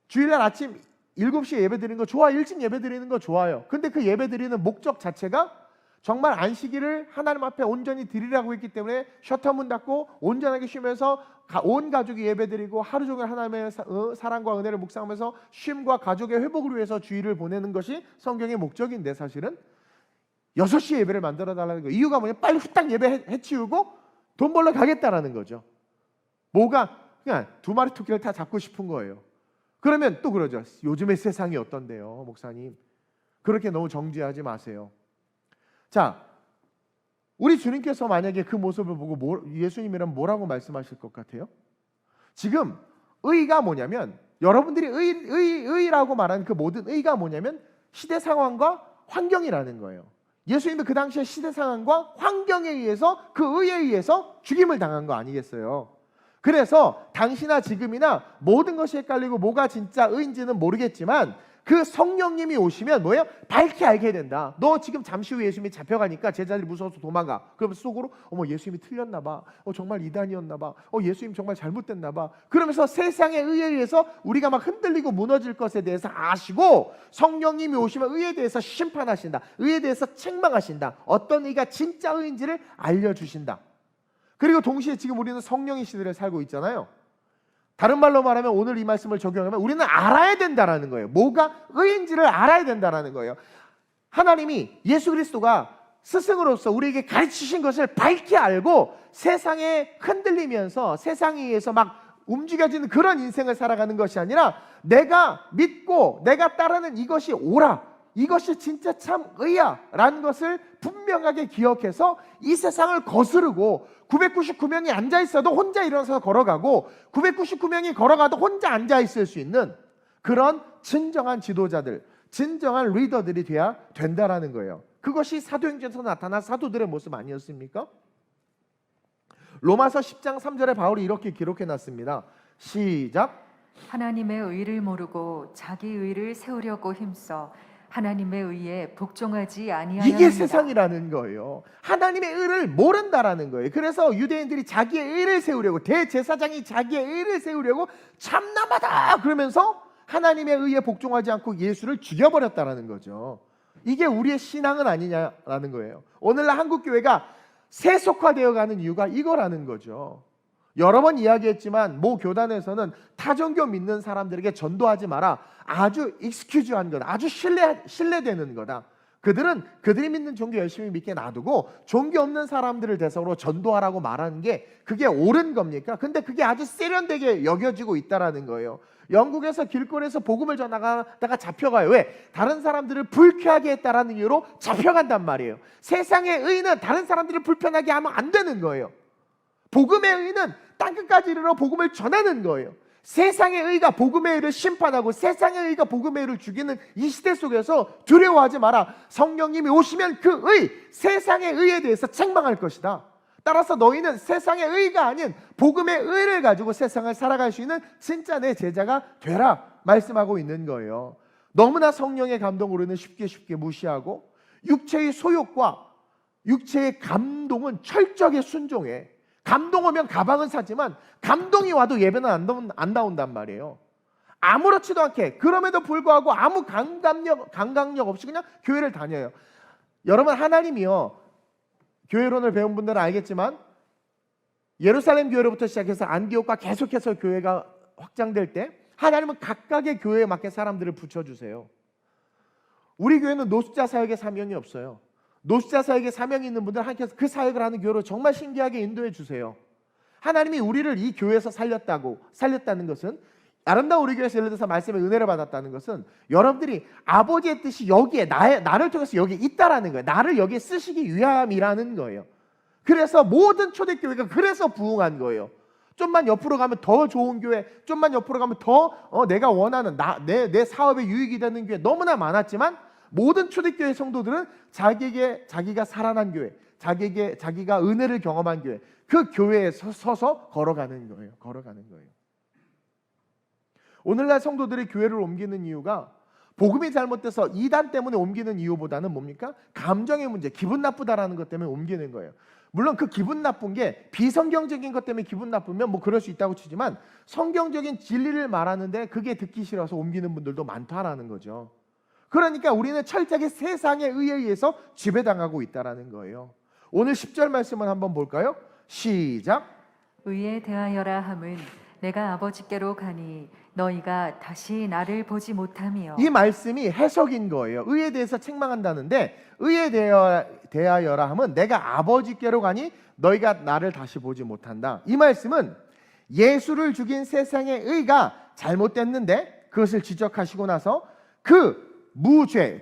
주일날 아침 7시에 예배 드리는 거 좋아, 일찍 예배 드리는 거 좋아요. 근데 그 예배 드리는 목적 자체가 정말 안식일을 하나님 앞에 온전히 드리라고 했기 때문에 셔터 문 닫고 온전하게 쉬면서 온 가족이 예배 드리고 하루 종일 하나님의 사랑과 은혜를 묵상하면서 쉼과 가족의 회복을 위해서 주일을 보내는 것이 성경의 목적인데 사실은 6시에 예배를 만들어 달라는 거예요. 이유가 뭐냐? 빨리 후딱 예배 해치우고 돈 벌러 가겠다라는 거죠. 뭐가? 그냥 두 마리 토끼를 다 잡고 싶은 거예요. 그러면 또 그러죠. 요즘의 세상이 어떤데요, 목사님? 그렇게 너무 정죄하지 마세요. 자, 우리 주님께서 만약에 그 모습을 보고 예수님이란 뭐라고 말씀하실 것 같아요? 지금 의가 뭐냐면 여러분들이 의라고 말하는 그 모든 의가 뭐냐면 시대 상황과 환경이라는 거예요. 예수님은 그 당시에 시대 상황과 환경에 의해서 그 의에 의해서 죽임을 당한 거 아니겠어요? 그래서 당시나 지금이나 모든 것이 헷갈리고 뭐가 진짜 의인지는 모르겠지만 그 성령님이 오시면 뭐예요? 밝게 알게 된다. 너 지금 잠시 후에 예수님이 잡혀가니까 제자들이 무서워서 도망가. 그러면 속으로 어머, 예수님이 틀렸나 봐. 정말 이단이었나 봐. 예수님 정말 잘못됐나 봐. 그러면서 세상의 의에 의해서 우리가 막 흔들리고 무너질 것에 대해서 아시고 성령님이 오시면 의에 대해서 심판하신다. 의에 대해서 책망하신다. 어떤 의가 진짜 의인지를 알려주신다. 그리고 동시에 지금 우리는 성령의 시대를 살고 있잖아요. 다른 말로 말하면 오늘 이 말씀을 적용하면 우리는 알아야 된다라는 거예요. 뭐가 의인지를 알아야 된다라는 거예요. 하나님이 예수 그리스도가 스승으로서 우리에게 가르치신 것을 밝게 알고 세상에 흔들리면서 세상에 의해서 막 움직여지는 그런 인생을 살아가는 것이 아니라 내가 믿고 내가 따르는 이것이 옳아. 이것이 진짜 참 의야 라는 것을 분명하게 기억해서 이 세상을 거스르고 999명이 앉아있어도 혼자 일어나서 걸어가고 999명이 걸어가도 혼자 앉아있을 수 있는 그런 진정한 지도자들, 진정한 리더들이 돼야 된다라는 거예요. 그것이 사도행전에서 나타난 사도들의 모습 아니었습니까? 로마서 10장 3절에 바울이 이렇게 기록해놨습니다. 시작. 하나님의 의를 모르고 자기 의를 세우려고 힘써 하나님의 의에 복종하지 아니하였느니라. 이게 세상이라는 거예요. 하나님의 의를 모른다라는 거예요. 그래서 유대인들이 자기의 의를 세우려고, 대제사장이 자기의 의를 세우려고 참남하다 그러면서 하나님의 의에 복종하지 않고 예수를 죽여버렸다라는 거죠. 이게 우리의 신앙은 아니냐라는 거예요. 오늘날 한국교회가 세속화되어가는 이유가 이거라는 거죠. 여러 번 이야기했지만 모 교단에서는 타종교 믿는 사람들에게 전도하지 마라, 아주 익스큐즈한 거다, 아주 신뢰되는 거다. 그들은 그들이 믿는 종교 열심히 믿게 놔두고 종교 없는 사람들을 대상으로 전도하라고 말하는 게 그게 옳은 겁니까? 근데 그게 아주 세련되게 여겨지고 있다라는 거예요. 영국에서 길거리에서 복음을 전하다가 잡혀가요. 왜? 다른 사람들을 불쾌하게 했다라는 이유로 잡혀간단 말이에요. 세상의 의는 다른 사람들을 불편하게 하면 안 되는 거예요. 복음의 의는 땅끝까지 이르러 복음을 전하는 거예요. 세상의 의가 복음의 의를 심판하고 세상의 의가 복음의 의를 죽이는 이 시대 속에서 두려워하지 마라. 성령님이 오시면 그 의, 세상의 의에 대해서 책망할 것이다. 따라서 너희는 세상의 의가 아닌 복음의 의를 가지고 세상을 살아갈 수 있는 진짜 내 제자가 되라 말씀하고 있는 거예요. 너무나 성령의 감동으로는 쉽게 무시하고 육체의 소욕과 육체의 감동은 철저하게 순종해. 감동 오면 가방은 사지만 감동이 와도 예배는 안 나온단 말이에요. 아무렇지도 않게, 그럼에도 불구하고 아무 감각력 없이 그냥 교회를 다녀요. 여러분, 하나님이요, 교회론을 배운 분들은 알겠지만 예루살렘 교회로부터 시작해서 안디옥과 계속해서 교회가 확장될 때 하나님은 각각의 교회에 맞게 사람들을 붙여주세요. 우리 교회는 노숙자 사역의 사명이 없어요. 노숙자 사역의 사명이 있는 분들 하나님께서 그 사역을 하는 교회로 정말 신기하게 인도해 주세요. 하나님이 우리를 이 교회에서 살렸다는 것은, 아름다운 우리 교회에서 예를 들어서 말씀의 은혜를 받았다는 것은 여러분들이 아버지의 뜻이 여기에 나를 통해서 여기에 있다라는 거예요. 나를 여기에 쓰시기 위함이라는 거예요. 그래서 모든 초대교회가 그래서 부흥한 거예요. 좀만 옆으로 가면 더 좋은 교회, 좀만 옆으로 가면 더 내가 원하는 내 사업에 유익이 되는 교회 너무나 많았지만 모든 초대교회 성도들은 자기가 살아난 교회, 자기가 은혜를 경험한 교회, 그 교회에 서서 걸어가는 거예요. 오늘날 성도들이 교회를 옮기는 이유가 복음이 잘못돼서 이단 때문에 옮기는 이유보다는 뭡니까? 감정의 문제, 기분 나쁘다라는 것 때문에 옮기는 거예요. 물론 그 기분 나쁜 게 비성경적인 것 때문에 기분 나쁘면 뭐 그럴 수 있다고 치지만 성경적인 진리를 말하는데 그게 듣기 싫어서 옮기는 분들도 많다라는 거죠. 그러니까 우리는 철저하게 세상의 의에 의해서 지배당하고 있다라는 거예요. 오늘 10절 말씀을 한번 볼까요? 시작. 의에 대하여라 함은 내가 아버지께로 가니 너희가 다시 나를 보지 못하며. 이 말씀이 해석인 거예요. 의에 대해서 책망한다는데 의에 대하여라 함은 내가 아버지께로 가니 너희가 나를 다시 보지 못한다. 이 말씀은 예수를 죽인 세상의 의가 잘못됐는데 그것을 지적하시고 나서 그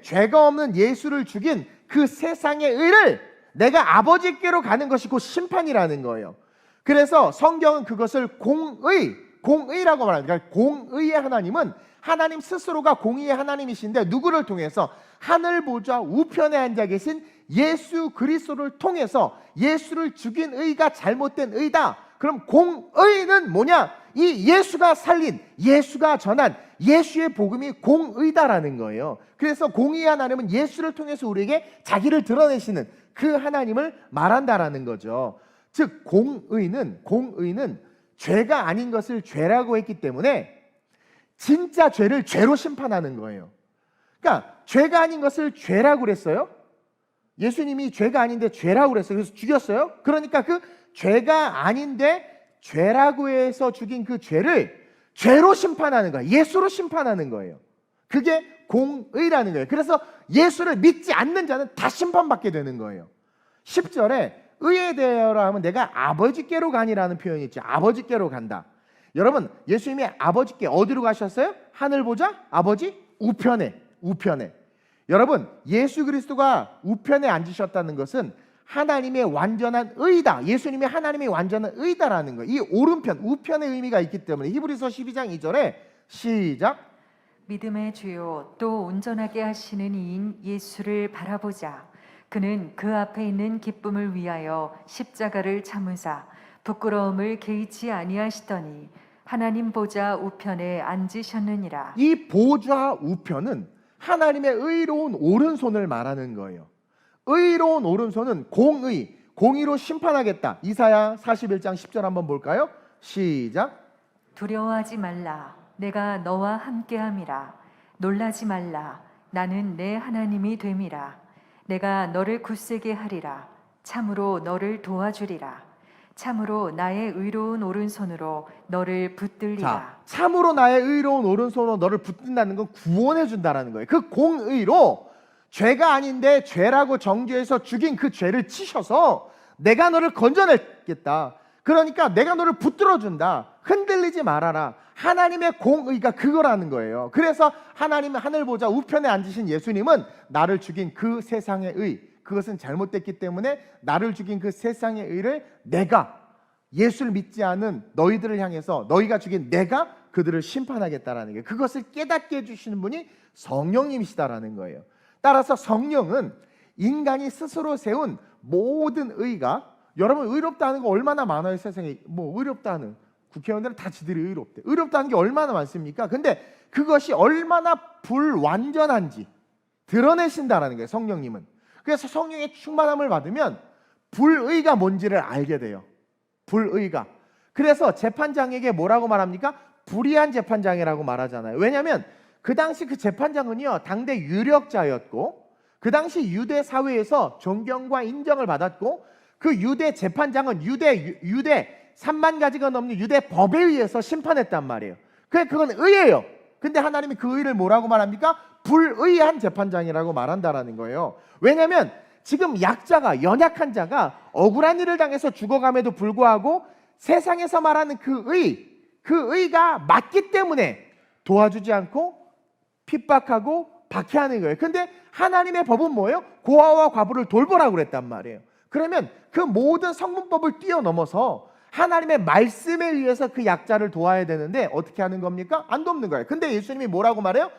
죄가 없는 예수를 죽인 그 세상의 의를 내가 아버지께로 가는 것이 곧 심판이라는 거예요. 그래서 성경은 그것을 공의라고 말합니다. 그러니까 공의의 하나님은 하나님 스스로가 공의의 하나님이신데 누구를 통해서? 하늘 보좌 우편에 앉아 계신 예수 그리스도를 통해서 예수를 죽인 의가 잘못된 의다. 그럼 공의는 뭐냐? 이 예수가 살린, 예수가 전한 예수의 복음이 공의다라는 거예요. 그래서 공의의 하나님은 예수를 통해서 우리에게 자기를 드러내시는 그 하나님을 말한다라는 거죠. 즉 공의는 죄가 아닌 것을 죄라고 했기 때문에 진짜 죄를 죄로 심판하는 거예요. 그러니까 죄가 아닌 것을 죄라고 그랬어요. 예수님이 죄가 아닌데 죄라고 그랬어요. 그래서 죽였어요. 그러니까 그 죄가 아닌데 죄라고 해서 죽인 그 죄를 죄로 심판하는 거예요. 예수로 심판하는 거예요. 그게 공의라는 거예요. 그래서 예수를 믿지 않는 자는 다 심판받게 되는 거예요. 10절에 의에 대하여라 하면 내가 아버지께로 가니라는 표현이 있죠. 아버지께로 간다. 여러분, 예수님이 아버지께 어디로 가셨어요? 하늘 보자 아버지 우편에. 여러분, 예수 그리스도가 우편에 앉으셨다는 것은 하나님의 완전한 의다. 예수님이 하나님의 완전한 의다라는 거예요. 이 오른편, 우편의 의미가 있기 때문에 히브리서 12장 2절에 시작. 믿음의 주요 또 온전하게 하시는 이인 예수를 바라보자. 그는 그 앞에 있는 기쁨을 위하여 십자가를 참으사 부끄러움을 개의치 아니하시더니 하나님 보좌 우편에 앉으셨느니라. 이 보좌 우편은 하나님의 의로운 오른손을 말하는 거예요. 의로운 오른손은 공의, 공의로 심판하겠다. 이사야 41장 10절 한번 볼까요? 시작. 두려워하지 말라. 내가 너와 함께함이라. 놀라지 말라. 나는 내 하나님이 됨이라. 내가 너를 굳세게 하리라. 참으로 너를 도와주리라. 참으로 나의 의로운 오른손으로 너를 붙들리라. 자, 참으로 나의 의로운 오른손으로 너를 붙든다는 건 구원해 준다라는 거예요. 그 공의로 죄가 아닌데 죄라고 정죄해서 죽인 그 죄를 치셔서 내가 너를 건져내겠다. 그러니까 내가 너를 붙들어 준다. 흔들리지 말아라. 하나님의 공의가 그거라는 거예요. 그래서 하나님의 하늘 보좌 우편에 앉으신 예수님은 나를 죽인 그 세상의 의, 그것은 잘못됐기 때문에 나를 죽인 그 세상의 의를 내가, 예수를 믿지 않은 너희들을 향해서 너희가 죽인 내가 그들을 심판하겠다라는 게, 그것을 깨닫게 해주시는 분이 성령님이시다라는 거예요. 따라서 성령은 인간이 스스로 세운 모든 의가, 여러분 의롭다는 거 얼마나 많아요. 세상에 뭐 의롭다는, 국회의원들은 다 지들이 의롭대. 의롭다는 게 얼마나 많습니까? 근데 그것이 얼마나 불완전한지 드러내신다라는 거예요, 성령님은. 그래서 성령의 충만함을 받으면 불의가 뭔지를 알게 돼요. 불의가. 그래서 재판장에게 뭐라고 말합니까? 불의한 재판장이라고 말하잖아요. 왜냐하면 그 당시 그 재판장은요, 당대 유력자였고 그 당시 유대 사회에서 존경과 인정을 받았고 그 유대 재판장은 유대 3만 가지가 넘는 유대 법에 의해서 심판했단 말이에요. 그건 의예요. 근데 하나님이 그 의를 뭐라고 말합니까? 불의한 재판장이라고 말한다라는 거예요. 왜냐하면 지금 약자가, 연약한 자가 억울한 일을 당해서 죽어감에도 불구하고 세상에서 말하는 그 의가 맞기 때문에 도와주지 않고 핍박하고 박해하는 거예요. 근데 하나님의 법은 뭐예요? 고아와 과부를 돌보라고 그랬단 말이에요. 그러면 그 모든 성문법을 뛰어넘어서 하나님의 말씀에 의해서 그 약자를 도와야 되는데 어떻게 하는 겁니까? 안 돕는 거예요. 근데 예수님이 뭐라고 말해요?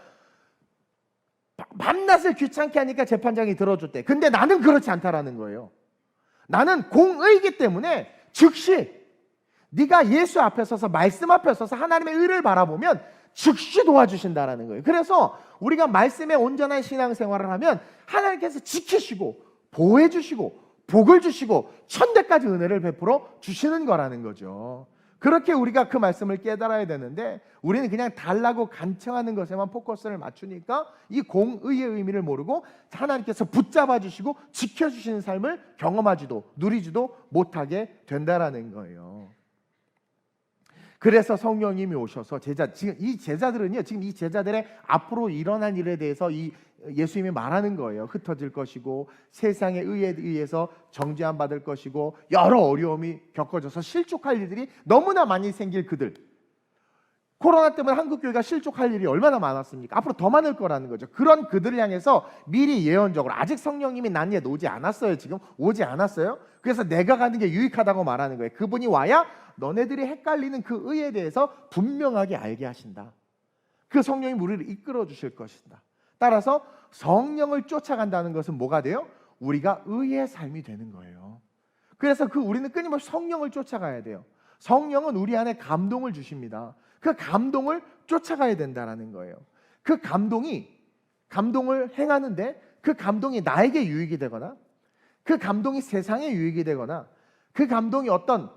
밤낮을 귀찮게 하니까 재판장이 들어줬대. 근데 나는 그렇지 않다라는 거예요. 나는 공의이기 때문에 즉시 네가 예수 앞에 서서, 말씀 앞에 서서 하나님의 의를 바라보면 즉시 도와주신다라는 거예요. 그래서 우리가 말씀에 온전한 신앙생활을 하면 하나님께서 지키시고 보호해 주시고 복을 주시고 천대까지 은혜를 베풀어 주시는 거라는 거죠. 그렇게 우리가 그 말씀을 깨달아야 되는데 우리는 그냥 달라고 간청하는 것에만 포커스를 맞추니까 이 공의의 의미를 모르고 하나님께서 붙잡아 주시고 지켜주시는 삶을 경험하지도 누리지도 못하게 된다라는 거예요. 그래서 성령님이 오셔서 지금 이 제자들은요, 지금 이 제자들의 앞으로 일어난 일에 대해서 이 예수님이 말하는 거예요. 흩어질 것이고 세상의 의에 의해서 정죄함 받을 것이고 여러 어려움이 겪어져서 실족할 일들이 너무나 많이 생길 그들. 코로나 때문에 한국교회가 실족할 일이 얼마나 많았습니까? 앞으로 더 많을 거라는 거죠. 그런 그들을 향해서 미리 예언적으로, 아직 성령님이 난 옛 오지 않았어요. 지금 오지 않았어요. 그래서 내가 가는 게 유익하다고 말하는 거예요. 그분이 와야 너네들이 헷갈리는 그 의에 대해서 분명하게 알게 하신다. 그 성령이 우리를 이끌어 주실 것이다. 따라서 성령을 쫓아간다는 것은 뭐가 돼요? 우리가 의의 삶이 되는 거예요. 그래서 우리는 끊임없이 성령을 쫓아가야 돼요. 성령은 우리 안에 감동을 주십니다. 그 감동을 쫓아가야 된다는 거예요. 그 감동을 행하는데 그 감동이 나에게 유익이 되거나 그 감동이 세상에 유익이 되거나 그 감동이 어떤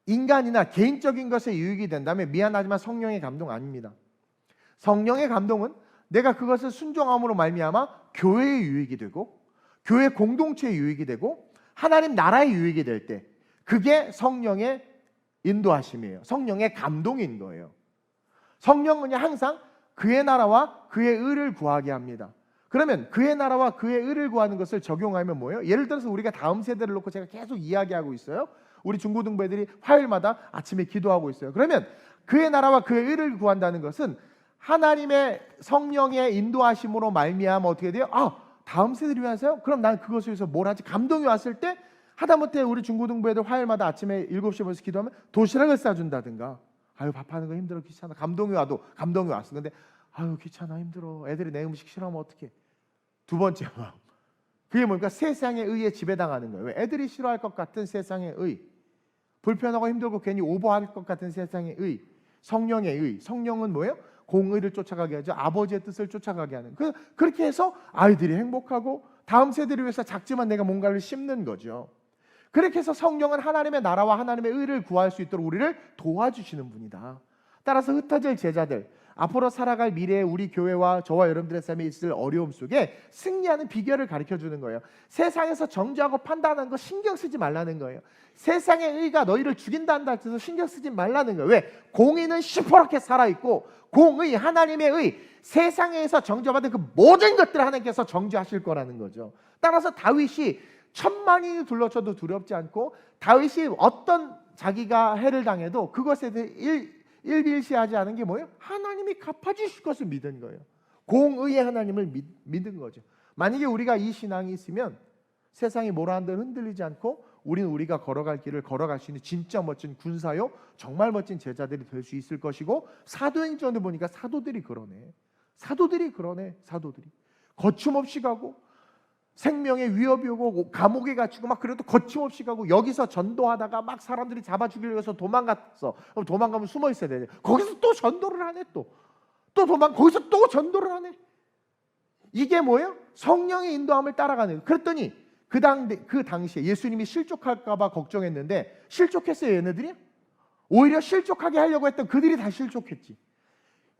인간이나 개인적인 것에 유익이 된다면 미안하지만 성령의 감동 아닙니다. 성령의 감동은 내가 그것을 순종함으로 말미암아 교회의 유익이 되고 교회 공동체의 유익이 되고 하나님 나라의 유익이 될 때 그게 성령의 인도하심이에요. 성령의 감동인 거예요. 성령은 항상 그의 나라와 그의 의를 구하게 합니다. 그러면 그의 나라와 그의 의를 구하는 것을 적용하면 뭐예요? 예를 들어서 우리가 다음 세대를 놓고 제가 계속 이야기하고 있어요. 우리 중고등부애들이 화요일마다 아침에 기도하고 있어요. 그러면 그의 나라와 그의 의를 구한다는 것은 하나님의 성령의 인도하심으로 말미암아 어떻게 돼요? 다음 세대를 위해서요? 그럼 난 그것을 위해서 뭘 하지? 감동이 왔을 때 하다못해 우리 중고등부 애들 화요일마다 아침에 7시에 모여서 기도하면 도시락을 싸준다든가. 아유 밥하는 거 힘들어 귀찮아. 감동이 왔어. 근데 아유 귀찮아 힘들어. 애들이 내 음식 싫어하면 어떡해. 두 번째 마음. 그게 뭡니까? 세상의 의에 지배당하는 거예요. 왜? 애들이 싫어할 것 같은 세상의 의. 불편하고 힘들고 괜히 오버할 것 같은 세상의 의. 성령의 의. 성령은 뭐예요? 공의를 쫓아가게 하죠. 아버지의 뜻을 쫓아가게 하는. 그렇게 해서 아이들이 행복하고 다음 세대를 위해서 작지만 내가 뭔가를 심는 거죠. 그렇게 해서 성령은 하나님의 나라와 하나님의 의를 구할 수 있도록 우리를 도와주시는 분이다. 따라서 흩어질 제자들, 앞으로 살아갈 미래의 우리 교회와 저와 여러분들의 삶에 있을 어려움 속에 승리하는 비결을 가르쳐주는 거예요. 세상에서 정죄하고 판단하는 거 신경 쓰지 말라는 거예요. 세상의 의가 너희를 죽인다는 해서 신경 쓰지 말라는 거예요. 왜? 공의는 시퍼렇게 살아있고 공의, 하나님의 의, 세상에서 정죄받은 그 모든 것들을 하나님께서 정죄하실 거라는 거죠. 따라서 다윗이 1000만이 둘러쳐도 두렵지 않고 다윗이 어떤 자기가 해를 당해도 그것에 대해 일빌시하지 않은 게 뭐예요? 하나님이 갚아주실 것을 믿은 거예요. 공의의 하나님을 믿은 거죠. 만약에 우리가 이 신앙이 있으면 세상이 뭐라 한들 흔들리지 않고 우리는 우리가 걸어갈 길을 걸어갈 수 있는 진짜 멋진 군사요, 정말 멋진 제자들이 될 수 있을 것이고, 사도행전을 보니까 사도들이 그러네. 사도들이 거침없이 가고 생명의 위협이 오고 감옥에 갇히고 막 그래도 거침없이 가고, 여기서 전도하다가 막 사람들이 잡아 죽이려고 해서 도망갔어. 그럼 도망가면 숨어 있어야 되죠. 거기서 또 전도를 하네. 거기서 또 전도를 하네. 이게 뭐예요? 성령의 인도함을 따라가는 거예요. 그랬더니 그 당시에 예수님이 실족할까 봐 걱정했는데 실족했어요, 얘네들이? 오히려 실족하게 하려고 했던 그들이 다 실족했지.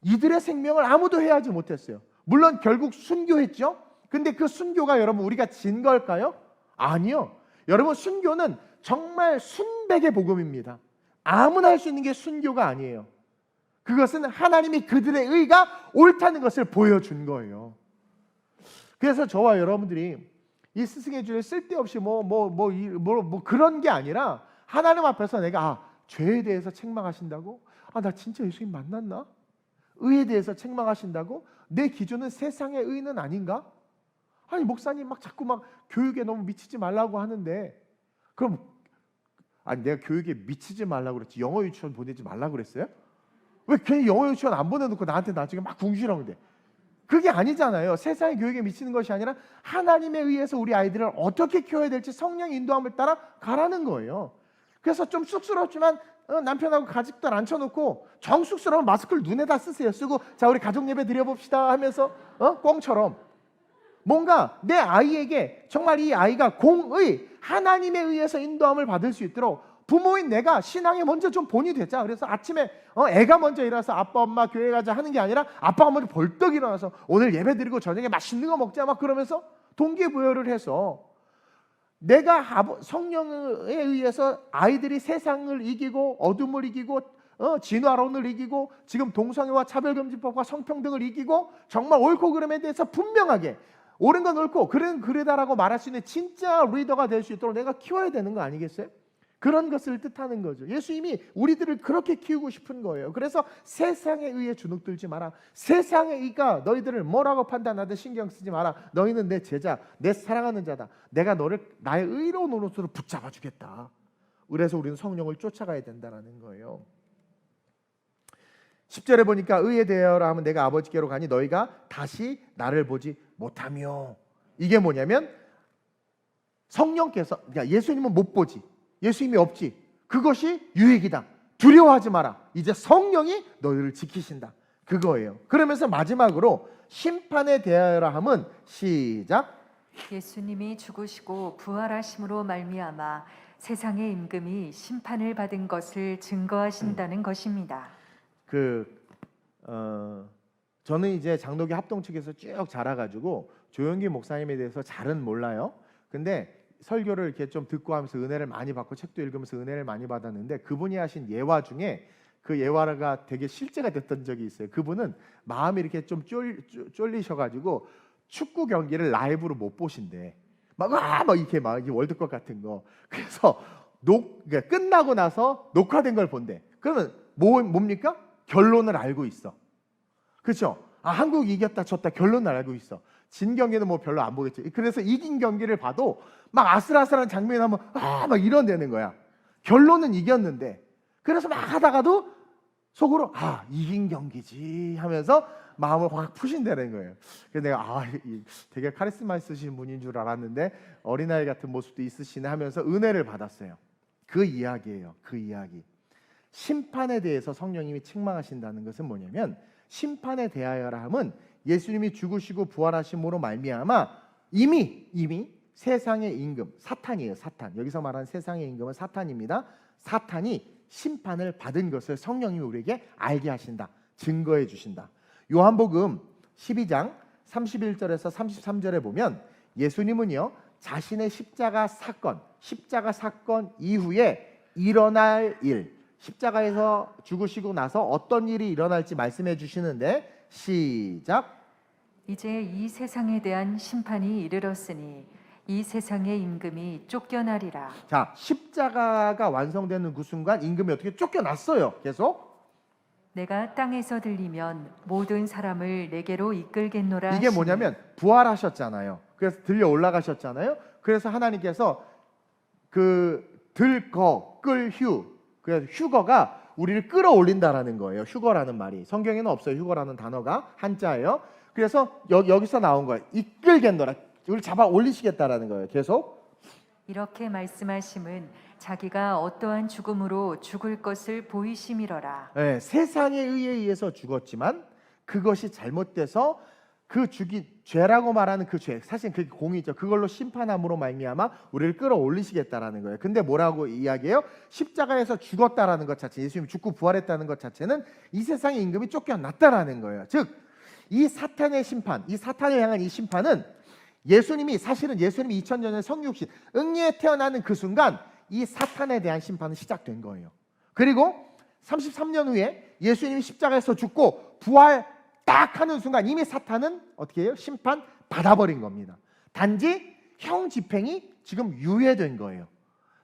이들의 생명을 아무도 해하지 못했어요. 물론 결국 순교했죠. 근데 그 순교가 여러분 우리가 진 걸까요? 아니요. 여러분 순교는 정말 순백의 복음입니다. 아무나 할 수 있는 게 순교가 아니에요. 그것은 하나님이 그들의 의가 옳다는 것을 보여준 거예요. 그래서 저와 여러분들이 이 스승의 주일 쓸데없이 그런 게 아니라 하나님 앞에서 내가 죄에 대해서 책망하신다고? 나 진짜 예수님 만났나? 의에 대해서 책망하신다고? 내 기준은 세상의 의는 아닌가? 아니 목사님 자꾸 교육에 너무 미치지 말라고 하는데, 그럼 내가 교육에 미치지 말라고 그랬지 영어 유치원 보내지 말라고 그랬어요? 왜 괜히 영어 유치원 안 보내놓고 나한테 나중에 궁시렁대? 그게 아니잖아요. 세상의 교육에 미치는 것이 아니라 하나님에 의해서 우리 아이들을 어떻게 키워야 될지 성령 인도함을 따라 가라는 거예요. 그래서 좀 쑥스럽지만 남편하고 가족들 앉혀놓고 정쑥스러운 마스크를 눈에다 쓰고 자 우리 가족 예배 드려봅시다 하면서 꽁처럼 뭔가 내 아이에게 정말 이 아이가 공의 하나님에 의해서 인도함을 받을 수 있도록 부모인 내가 신앙에 먼저 좀 본이 되자. 그래서 아침에 애가 먼저 일어나서 아빠 엄마 교회 가자 하는 게 아니라 아빠가 먼저 벌떡 일어나서 오늘 예배 드리고 저녁에 맛있는 거 먹자 그러면서 동기부여를 해서 내가 성령에 의해서 아이들이 세상을 이기고 어둠을 이기고 진화론을 이기고 지금 동성애와 차별금지법과 성평등을 이기고 정말 옳고 그름에 대해서 분명하게 옳은 건 옳고 그른 그르다라고 말할 수 있는 진짜 리더가 될 수 있도록 내가 키워야 되는 거 아니겠어요? 그런 것을 뜻하는 거죠. 예수님이 우리들을 그렇게 키우고 싶은 거예요. 그래서 세상의 의에 주눅들지 마라. 세상의 의가 너희들을 뭐라고 판단하든 신경 쓰지 마라. 너희는 내 제자, 내 사랑하는 자다. 내가 너를 나의 의로운 오른손으로 붙잡아 주겠다. 그래서 우리는 성령을 쫓아가야 된다는 거예요. 10절에 보니까 의에 대하여라 하면 내가 아버지께로 가니 너희가 다시 나를 보지 못하며, 이게 뭐냐면 성령께서, 그러니까 예수님은 못 보지, 예수님이 없지, 그것이 유익이다. 두려워하지 마라. 이제 성령이 너희를 지키신다. 그거예요. 그러면서 마지막으로 심판에 대하여라 함은 시작. 예수님이 죽으시고 부활하심으로 말미암아 세상의 임금이 심판을 받은 것을 증거하신다는 것입니다. 저는 이제 장로교 합동 측에서 쭉 자라가지고 조영기 목사님에 대해서 잘은 몰라요. 근데 설교를 이렇게 좀 듣고 하면서 은혜를 많이 받고 책도 읽으면서 은혜를 많이 받았는데, 그분이 하신 예화 중에 그 예화가 되게 실제가 됐던 적이 있어요. 그분은 마음이 이렇게 좀 쫄리셔가지고 축구 경기를 라이브로 못 보신대. 막 이렇게 월드컵 같은 거. 그래서 그러니까 끝나고 나서 녹화된 걸 본대. 그러면 뭡니까? 결론을 알고 있어. 그렇죠? 아, 한국이 이겼다 졌다 결론은 알고 있어. 진 경기는 뭐 별로 안 보겠지. 그래서 이긴 경기를 봐도 막 아슬아슬한 장면이 나면 막 이런다는 거야. 결론은 이겼는데. 그래서 막 하다가도 속으로 이긴 경기지 하면서 마음을 확 푸신다는 거예요. 그래서 내가 되게 카리스마 있으신 분인 줄 알았는데 어린아이 같은 모습도 있으시네 하면서 은혜를 받았어요. 그 이야기예요. 그 이야기. 심판에 대해서 성령님이 책망하신다는 것은 뭐냐면, 심판에 대하여라 함은 예수님이 죽으시고 부활하심으로 말미암아 이미 세상의 임금 사탄이에요. 사탄. 여기서 말하는 세상의 임금은 사탄입니다. 사탄이 심판을 받은 것을 성령님이 우리에게 알게 하신다. 증거해 주신다. 요한복음 12장 31절에서 33절에 보면 예수님은요, 자신의 십자가 사건 이후에 일어날 일, 십자가에서 죽으시고 나서 어떤 일이 일어날지 말씀해 주시는데, 시작. 이제 이 세상에 대한 심판이 이르렀으니 이 세상의 임금이 쫓겨나리라. 자, 십자가가 완성되는 그 순간 임금이 어떻게 쫓겨났어요. 계속 내가 땅에서 들리면 모든 사람을 내게로 이끌겠노라. 이게 뭐냐면 부활하셨잖아요. 그래서 들려 올라가셨잖아요. 그래서 하나님께서 그 그래서 휴거가 우리를 끌어올린다라는 거예요. 휴거라는 말이 성경에는 없어요. 휴거라는 단어가 한자예요. 그래서 여기서 나온 거예요. 이끌겠노라. 우리를 잡아 올리시겠다라는 거예요. 계속 이렇게 말씀하심은 자기가 어떠한 죽음으로 죽을 것을 보이심이러라. 네, 세상에 의해서 죽었지만 그것이 잘못돼서 그 죄라고 말하는 그 죄, 사실 그게 공이죠. 그걸로 심판함으로 말미암아 우리를 끌어올리시겠다라는 거예요. 근데 뭐라고 이야기해요? 십자가에서 죽었다라는 것 자체, 예수님이 죽고 부활했다는 것 자체는 이 세상의 임금이 쫓겨났다라는 거예요. 즉, 이 사탄의 심판, 이 사탄을 향한 이 심판은 사실은 예수님이 2000년 전 성육신 응리에 태어나는 그 순간 이 사탄에 대한 심판은 시작된 거예요. 그리고 33년 후에 예수님이 십자가에서 죽고 부활 딱 하는 순간 이미 사탄은 어떻게 해요? 심판 받아버린 겁니다. 단지 형 집행이 지금 유예된 거예요.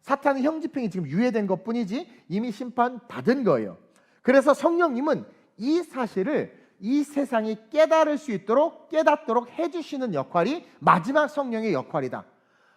사탄은 형 집행이 지금 유예된 것뿐이지 이미 심판 받은 거예요. 그래서 성령님은 이 사실을 이 세상이 깨닫도록 해주시는 역할이 마지막 성령의 역할이다.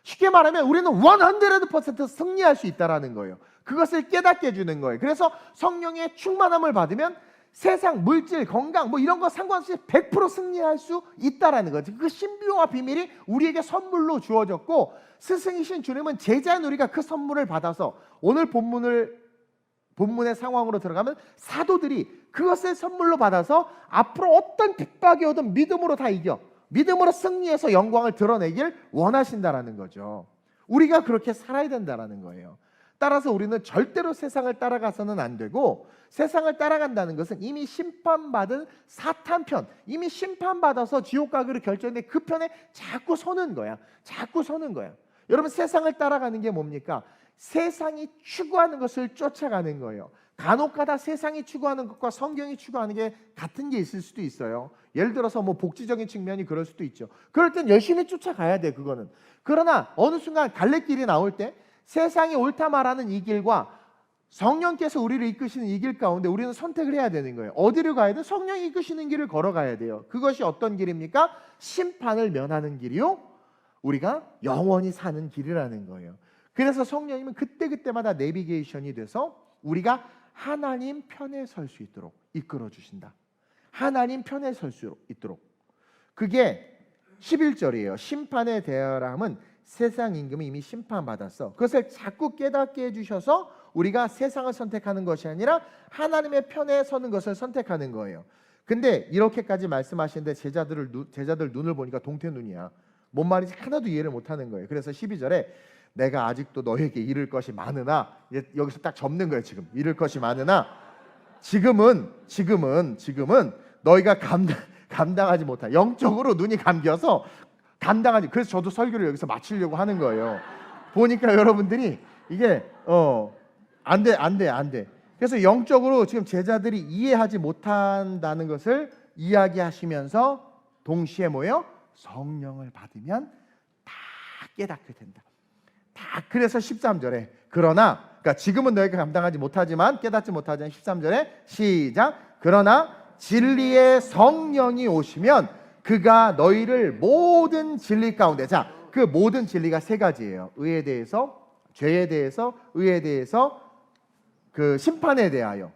쉽게 말하면 우리는 100% 승리할 수 있다라는 거예요. 그것을 깨닫게 해주는 거예요. 그래서 성령의 충만함을 받으면 세상, 물질, 건강 이런 거 상관없이 100% 승리할 수 있다라는 거죠. 그 신비와 비밀이 우리에게 선물로 주어졌고, 스승이신 주님은 제자인 우리가 그 선물을 받아서 오늘 본문의 상황으로 들어가면 사도들이 그것을 선물로 받아서 앞으로 어떤 핍박이 오든 믿음으로 다 이겨, 믿음으로 승리해서 영광을 드러내길 원하신다라는 거죠. 우리가 그렇게 살아야 된다라는 거예요. 따라서 우리는 절대로 세상을 따라가서는 안 되고, 세상을 따라간다는 것은 이미 심판받은 사탄 편, 이미 심판받아서 지옥 가기로 결정된 그 편에 자꾸 서는 거야. 여러분, 세상을 따라가는 게 뭡니까? 세상이 추구하는 것을 쫓아가는 거예요. 간혹가다 세상이 추구하는 것과 성경이 추구하는 게 같은 게 있을 수도 있어요. 예를 들어서 복지적인 측면이 그럴 수도 있죠. 그럴 땐 열심히 쫓아가야 돼, 그거는. 그러나 어느 순간 갈래길이 나올 때 세상이 옳다 말하는 이 길과 성령께서 우리를 이끄시는 이 길 가운데 우리는 선택을 해야 되는 거예요. 어디를 가야 돼? 성령이 이끄시는 길을 걸어가야 돼요. 그것이 어떤 길입니까? 심판을 면하는 길이요, 우리가 영원히 사는 길이라는 거예요. 그래서 성령님은 그때그때마다 내비게이션이 돼서 우리가 하나님 편에 설 수 있도록 이끌어 주신다. 하나님 편에 설 수 있도록. 그게 11절이에요. 심판에 대하여라 함은 세상 임금이 이미 심판받았어. 그것을 자꾸 깨닫게 해주셔서 우리가 세상을 선택하는 것이 아니라 하나님의 편에 서는 것을 선택하는 거예요. 근데 이렇게까지 말씀하시는데 제자들 눈을 보니까 동태눈이야. 뭔 말인지 하나도 이해를 못하는 거예요. 그래서 12절에 내가 아직도 너에게 이를 것이 많으나, 여기서 딱 접는 거예요. 지금 이를 것이 많으나 지금은 너희가 감당하지 못한, 영적으로 눈이 감겨서 감당하지. 그래서 저도 설교를 여기서 마치려고 하는 거예요. 보니까 여러분들이 이게 안 돼. 그래서 영적으로 지금 제자들이 이해하지 못한다는 것을 이야기하시면서 동시에 성령을 받으면 다 깨닫게 된다. 그래서 13절에 그러니까 지금은 너희가 감당하지 못하지만, 깨닫지 못하지만, 13절에 시작. 그러나 진리의 성령이 오시면 그가 너희를 모든 진리 가운데, 자, 그 모든 진리가 세 가지예요. 의에 대해서, 죄에 대해서, 의에 대해서, 그 심판에 대하여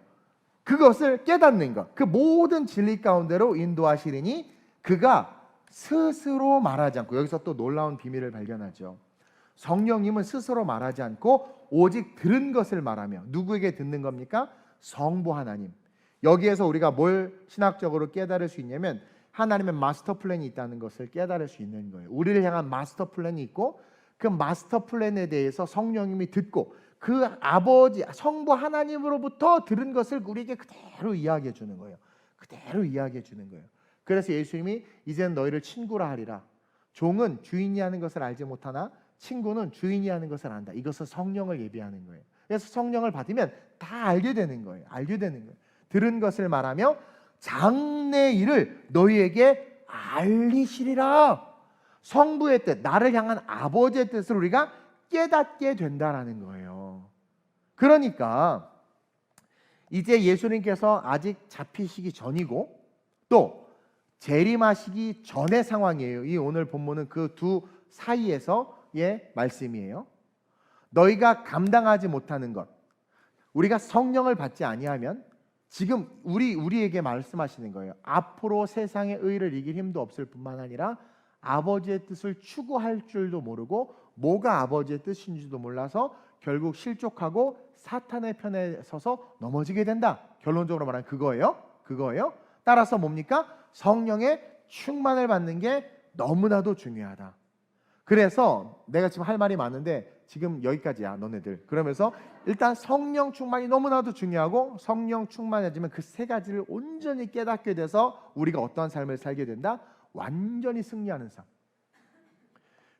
그것을 깨닫는 것, 그 모든 진리 가운데로 인도하시리니 그가 스스로 말하지 않고, 여기서 또 놀라운 비밀을 발견하죠. 성령님은 스스로 말하지 않고 오직 들은 것을 말하며, 누구에게 듣는 겁니까? 성부 하나님. 여기에서 우리가 뭘 신학적으로 깨달을 수 있냐면 하나님의 마스터 플랜이 있다는 것을 깨달을 수 있는 거예요. 우리를 향한 마스터 플랜이 있고 그 마스터 플랜에 대해서 성령님이 듣고 그 아버지 성부 하나님으로부터 들은 것을 우리에게 그대로 이야기해 주는 거예요. 그대로 이야기해 주는 거예요. 그래서 예수님이 이제는 너희를 친구라 하리라. 종은 주인이 하는 것을 알지 못하나 친구는 주인이 하는 것을 안다. 이것은 성령을 예비하는 거예요. 그래서 성령을 받으면 다 알게 되는 거예요. 알게 되는 거예요. 들은 것을 말하며 장래 일을 너희에게 알리시리라. 성부의 뜻, 나를 향한 아버지의 뜻을 우리가 깨닫게 된다라는 거예요. 그러니까 이제 예수님께서 아직 잡히시기 전이고 또 재림하시기 전의 상황이에요. 이 오늘 본문은 그 두 사이에서의 말씀이에요. 너희가 감당하지 못하는 것, 우리가 성령을 받지 아니하면 지금 우리에게 말씀하시는 거예요. 앞으로 세상의 의를 이길 힘도 없을 뿐만 아니라 아버지의 뜻을 추구할 줄도 모르고 뭐가 아버지의 뜻인지도 몰라서 결국 실족하고 사탄의 편에 서서 넘어지게 된다. 결론적으로 말하면 그거예요. 따라서 뭡니까? 성령의 충만을 받는 게 너무나도 중요하다. 그래서 내가 지금 할 말이 많은데 지금 여기까지야 너네들. 그러면서 일단 성령 충만이 너무나도 중요하고 성령 충만해지면 그 세 가지를 온전히 깨닫게 돼서 우리가 어떠한 삶을 살게 된다? 완전히 승리하는 삶.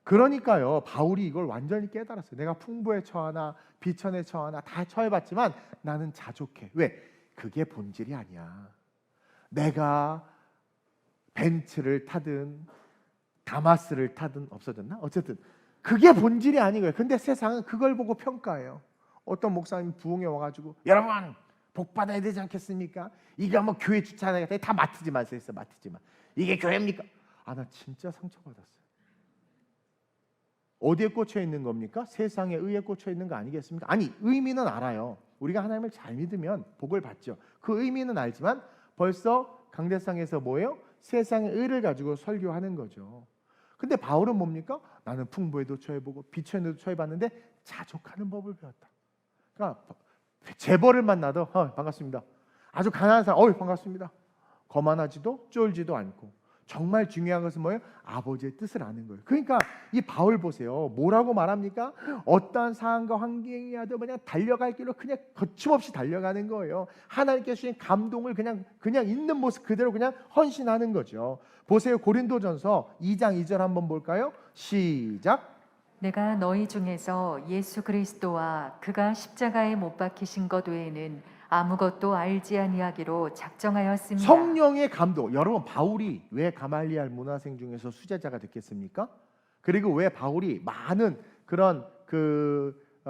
그러니까요, 바울이 이걸 완전히 깨달았어요. 내가 풍부에 처하나 비천에 처하나 다 처해봤지만 나는 자족해. 왜? 그게 본질이 아니야. 내가 벤츠를 타든 다마스를 타든 없어졌나? 어쨌든 그게 본질이 아닌 거예요. 근데 세상은 그걸 보고 평가해요. 어떤 목사님 부흥에 와가지고 여러분 복 받아야 되지 않겠습니까? 이게 뭐 교회 주차하겠다. 다 맡지 마세요. 맡지 마. 이게 교회입니까? 아, 나 진짜 상처받았어요. 어디에 꽂혀 있는 겁니까? 세상의 의에 꽂혀 있는 거 아니겠습니까? 아니, 의미는 알아요. 우리가 하나님을 잘 믿으면 복을 받죠. 그 의미는 알지만 벌써 강대상에서 뭐예요? 세상의 의를 가지고 설교하는 거죠. 근데 바울은 뭡니까? 나는 풍부에도 처해보고 비천에도 처해봤는데 자족하는 법을 배웠다. 그러니까 재벌을 만나도 반갑습니다. 아주 가난한 사람 반갑습니다. 거만하지도 쫄지도 않고. 정말 중요한 것은 뭐예요? 아버지의 뜻을 아는 거예요. 그러니까 이 바울 보세요. 뭐라고 말합니까? 어떠한 상황과 환경이라도 그냥 달려갈 길로 그냥 거침없이 달려가는 거예요. 하나님께 주신 감동을 그냥 있는 모습 그대로 그냥 헌신하는 거죠. 보세요. 고린도전서 2장 2절 한번 볼까요? 시작. 내가 너희 중에서 예수 그리스도와 그가 십자가에 못 박히신 것 외에는 아무것도 알지 아니하기로 작정하였습니다. 성령의 감동. 여러분, 바울이 왜 가말리알 문화생 중에서 수제자가 됐겠습니까? 그리고 왜 바울이 많은 그런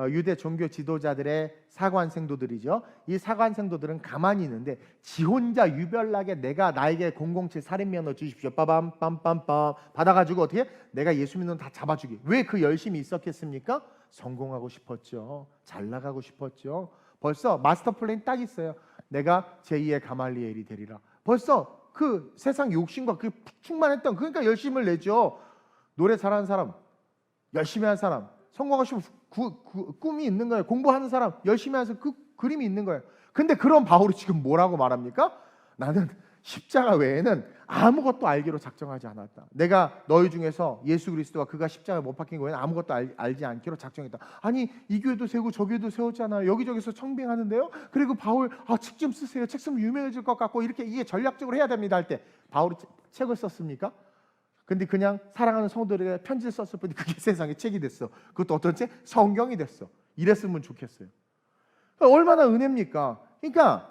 유대 종교 지도자들의 사관 생도들이죠. 이 사관 생도들은 가만히 있는데 지 혼자 유별나게 내가 나에게 007 살인면허 주십시오. 빠밤 빰빰빰 받아가지고 어떻게 내가 예수 믿는 다 잡아주기. 왜 그 열심이 있었겠습니까? 성공하고 싶었죠. 잘 나가고 싶었죠. 벌써 마스터 플랜이 딱 있어요. 내가 제2의 가말리엘이 되리라. 벌써 그 세상 욕심과 그 충만했던, 그러니까 열심을 내죠. 노래 잘하는 사람, 열심히 하는 사람, 성공하고 싶은 꿈이 있는 거예요. 공부하는 사람, 열심히 해서 그 그림이 있는 거예요. 근데 그런 바울이 지금 뭐라고 말합니까? 나는 십자가 외에는 아무것도 알기로 작정하지 않았다. 내가 너희 중에서 예수 그리스도와 그가 십자가에 못 박힌 거에는 아무것도 알지 않기로 작정했다. 아니, 이 교회도 세우고 저 교회도 세웠잖아요. 여기저기서 청빙하는데요. 그리고 바울 책 좀 쓰세요. 책 쓰면 유명해질 것 같고 이렇게 이게 전략적으로 해야 됩니다 할 때 바울이 책을 썼습니까? 근데 그냥 사랑하는 성도들에게 편지를 썼을 뿐이 그게 세상에 책이 됐어. 그것도 어떤 책? 성경이 됐어. 이랬으면 좋겠어요. 얼마나 은혜입니까? 그러니까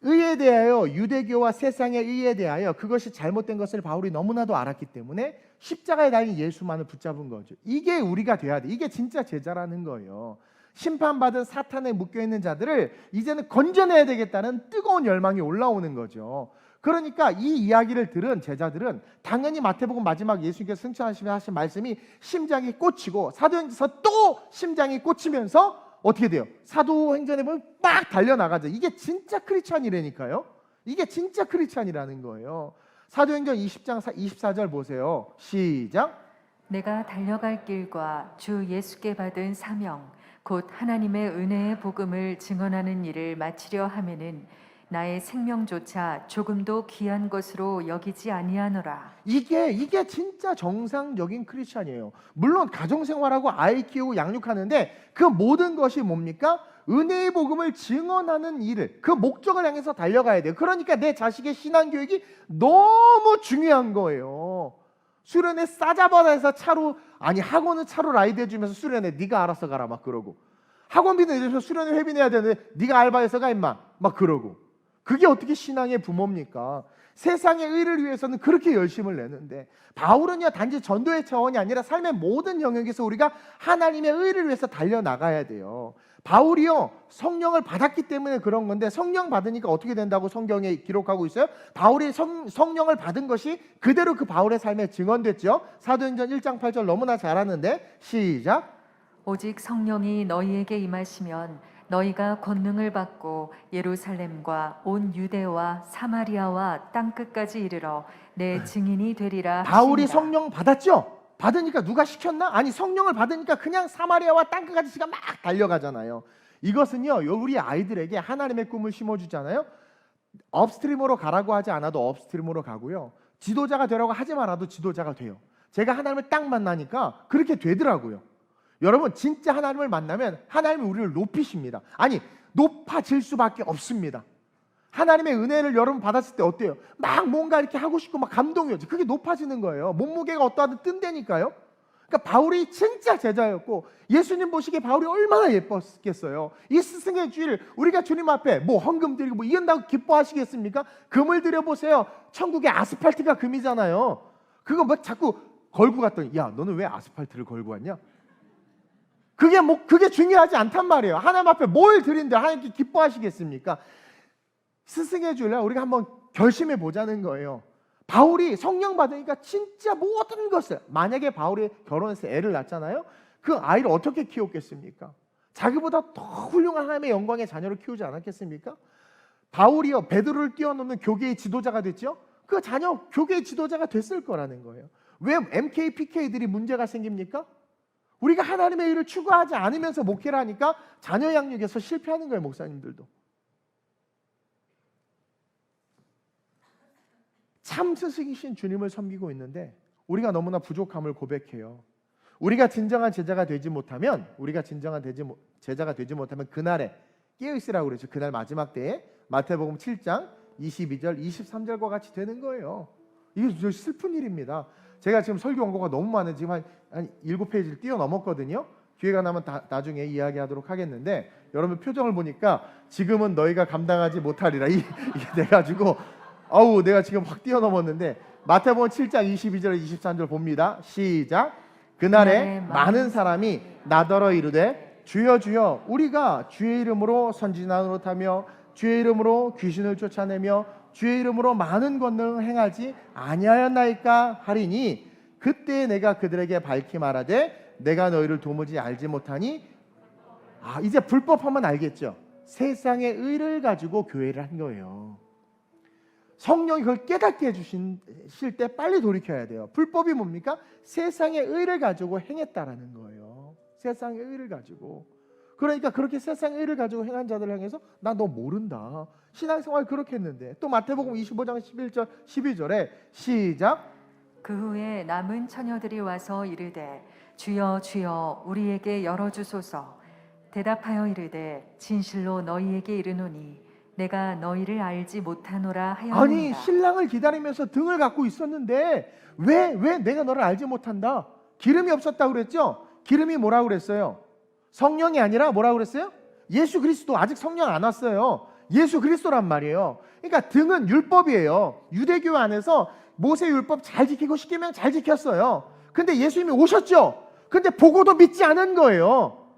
의에 대하여, 유대교와 세상의 의에 대하여 그것이 잘못된 것을 바울이 너무나도 알았기 때문에 십자가에 달린 예수만을 붙잡은 거죠. 이게 우리가 돼야 돼. 이게 진짜 제자라는 거예요. 심판받은 사탄에 묶여있는 자들을 이제는 건져내야 되겠다는 뜨거운 열망이 올라오는 거죠. 그러니까 이 이야기를 들은 제자들은 당연히 마태복음 마지막 예수님께서 승천하시며 하신 말씀이 심장이 꽂히고 사도행전에서 또 심장이 꽂히면서 어떻게 돼요? 사도행전에 보면 막 달려나가죠. 이게 진짜 크리스찬이라니까요. 이게 진짜 크리스찬이라는 거예요. 사도행전 20장 24절 보세요. 시작. 내가 달려갈 길과 주 예수께 받은 사명 곧 하나님의 은혜의 복음을 증언하는 일을 마치려 하면은 나의 생명조차 조금도 귀한 것으로 여기지 아니하노라. 이게 진짜 정상적인 크리스찬이에요. 물론 가정생활하고 아이 키우고 양육하는데 그 모든 것이 뭡니까? 은혜의 복음을 증언하는 일을, 그 목적을 향해서 달려가야 돼요. 그러니까 내 자식의 신앙교육이 너무 중요한 거예요. 수련회 싸잡아서 학원은 차로 라이드 해주면서 수련회 네가 알아서 가라 막 그러고, 학원비는 내주면서 수련회 회비 내야 되는데 네가 알바해서 가 임마 막 그러고, 그게 어떻게 신앙의 부모입니까? 세상의 의를 위해서는 그렇게 열심을 내는데, 바울은요 단지 전도의 차원이 아니라 삶의 모든 영역에서 우리가 하나님의 의를 위해서 달려나가야 돼요. 바울이요 성령을 받았기 때문에 그런 건데, 성령 받으니까 어떻게 된다고 성경에 기록하고 있어요? 바울이 성령을 받은 것이 그대로 그 바울의 삶에 증언됐죠. 사도행전 1장 8절 너무나 잘 아는데 시작. 오직 성령이 너희에게 임하시면 너희가 권능을 받고 예루살렘과 온 유대와 사마리아와 땅끝까지 이르러 내 증인이 되리라. 바울이 하시니라. 성령 받았죠? 받으니까 누가 시켰나? 아니, 성령을 받으니까 그냥 사마리아와 땅끝까지 지가 막 달려가잖아요. 이것은요 우리 아이들에게 하나님의 꿈을 심어주잖아요. 업스트림으로 가라고 하지 않아도 업스트림으로 가고요, 지도자가 되라고 하지 말아도 지도자가 돼요. 제가 하나님을 딱 만나니까 그렇게 되더라고요. 여러분 진짜 하나님을 만나면 하나님이 우리를 높이십니다. 아니, 높아질 수밖에 없습니다. 하나님의 은혜를 여러분 받았을 때 어때요? 막 뭔가 이렇게 하고 싶고 막 감동이 오죠. 그게 높아지는 거예요. 몸무게가 어떠하든 뜬다니까요. 그러니까 바울이 진짜 제자였고, 예수님 보시기에 바울이 얼마나 예뻤겠어요. 이 스승의 주일 우리가 주님 앞에 뭐 헌금 드리고 뭐 이런다고 기뻐하시겠습니까? 금을 드려보세요. 천국의 아스팔트가 금이잖아요. 그거 막 자꾸 걸고 갔더니, 야 너는 왜 아스팔트를 걸고 왔냐? 그게 중요하지 않단 말이에요. 하나님 앞에 뭘 드리는데 하나님께 기뻐하시겠습니까? 스승의 주일날 우리가 한번 결심해 보자는 거예요. 바울이 성령 받으니까 진짜 모든 것을, 만약에 바울이 결혼해서 애를 낳잖아요, 그 아이를 어떻게 키웠겠습니까? 자기보다 더 훌륭한 하나님의 영광의 자녀를 키우지 않았겠습니까? 바울이요 베드로를 뛰어넘는 교계의 지도자가 됐죠. 그 자녀 교계의 지도자가 됐을 거라는 거예요. 왜 MK, PK들이 문제가 생깁니까? 우리가 하나님의 일을 추구하지 않으면서 목회를 하니까 자녀 양육에서 실패하는 거예요. 목사님들도. 참 스승이신 주님을 섬기고 있는데 우리가 너무나 부족함을 고백해요. 우리가 진정한 제자가 되지 못하면 그날에 깨어있으라고 그랬죠. 그날 마지막 때에 마태복음 7장 22절 23절과 같이 되는 거예요. 이게 슬픈 일입니다. 제가 지금 설교 원고가 너무 많은, 지금 한 7페이지를 뛰어넘었거든요. 기회가 나면 나중에 이야기하도록 하겠는데, 여러분 표정을 보니까 지금은 너희가 감당하지 못하리라 이게 돼가지고 내가 지금 확 뛰어넘었는데, 마태복음 7장 22절 23절 봅니다. 시작. 그날에 많은 사람이 나더러 이르되 주여 주여 우리가 주의 이름으로 선지자 노릇하며 주의 이름으로 귀신을 쫓아내며 주의 이름으로 많은 권능을 행하지 아니하였나이까 하리니, 그때 내가 그들에게 밝히 말하되 내가 너희를 도무지 알지 못하니. 이제 불법하면 알겠죠. 세상의 의를 가지고 교회를 한 거예요. 성령이 그걸 깨닫게 해주실 때 빨리 돌이켜야 돼요. 불법이 뭡니까? 세상의 의를 가지고 행했다라는 거예요. 세상의 의를 가지고. 그러니까 그렇게 세상의 의를 가지고 행한 자들을 향해서 나 너 모른다, 신앙생활 그렇게 했는데. 또 마태복음 25장 11절 12절에 시작. 그 후에 남은 처녀들이 와서 이르되 주여 주여 우리에게 열어주소서. 대답하여 이르되 진실로 너희에게 이르노니 내가 너희를 알지 못하노라 하였느니라. 아니, 신랑을 기다리면서 등을 갖고 있었는데 왜 내가 너를 알지 못한다? 기름이 없었다고 그랬죠? 기름이 뭐라고 그랬어요? 성령이 아니라 뭐라고 그랬어요? 예수 그리스도. 아직 성령 안 왔어요. 예수 그리스도란 말이에요. 그러니까 등은 율법이에요. 유대교 안에서 모세 율법 잘 지키고 십계명 잘 지켰어요. 근데 예수님이 오셨죠? 근데 보고도 믿지 않은 거예요.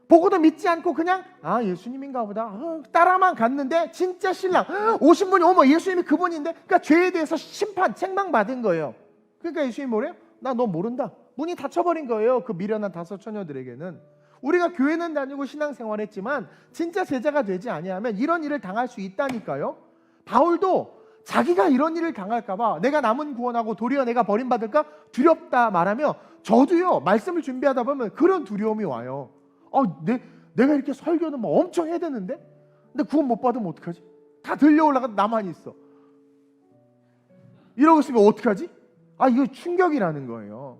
보고도 믿지 않고 그냥 예수님인가 보다 따라만 갔는데 진짜 신랑 오신 분이 어머 예수님이 그분인데, 그러니까 죄에 대해서 심판 책망받은 거예요. 그러니까 예수님이 뭐래요? 나 너 모른다. 문이 닫혀버린 거예요. 그 미련한 5 처녀들에게는. 우리가 교회는 다니고 신앙생활했지만 진짜 제자가 되지 아니하면 이런 일을 당할 수 있다니까요. 바울도 자기가 이런 일을 당할까봐 내가 남은 구원하고 도리어 내가 버림받을까 두렵다 말하며, 저도요 말씀을 준비하다 보면 그런 두려움이 와요. 내가 이렇게 설교는 뭐 엄청 해야 되는데 근데 구원 못 받으면 어떡하지? 다 들려 올라가 나만 있어. 이러고 있으면 어떡하지? 이거 충격이라는 거예요.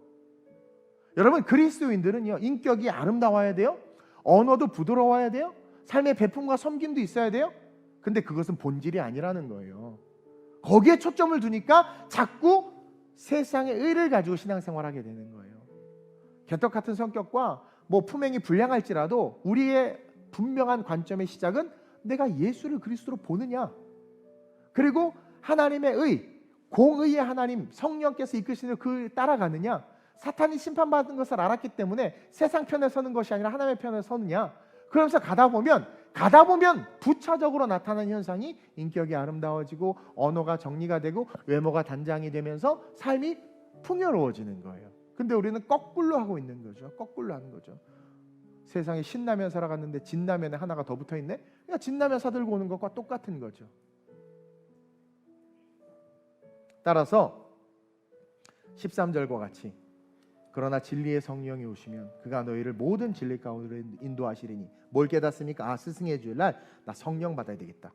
여러분, 그리스도인들은요 인격이 아름다워야 돼요. 언어도 부드러워야 돼요. 삶의 배품과 섬김도 있어야 돼요. 근데 그것은 본질이 아니라는 거예요. 거기에 초점을 두니까 자꾸 세상의 의를 가지고 신앙생활하게 되는 거예요. 개떡 같은 성격과 품행이 불량할지라도 우리의 분명한 관점의 시작은 내가 예수를 그리스도로 보느냐, 그리고 하나님의 의, 공의의 하나님 성령께서 이끄시는 그 따라가느냐, 사탄이 심판받은 것을 알았기 때문에 세상 편에 서는 것이 아니라 하나님의 편에 서느냐. 그러면서 가다 보면 부차적으로 나타나는 현상이 인격이 아름다워지고 언어가 정리가 되고 외모가 단장이 되면서 삶이 풍요로워지는 거예요. 근데 우리는 거꾸로 하고 있는 거죠. 거꾸로 하는 거죠. 세상에 신라면 사러 갔는데 진라면에 하나가 더 붙어있네? 그러니까 진라면 사들고 오는 것과 똑같은 거죠. 따라서 13절과 같이 그러나 진리의 성령이 오시면 그가 너희를 모든 진리 가운데로 인도하시리니 뭘 깨닫습니까? 스승의 주일날 나 성령 받아야 되겠다.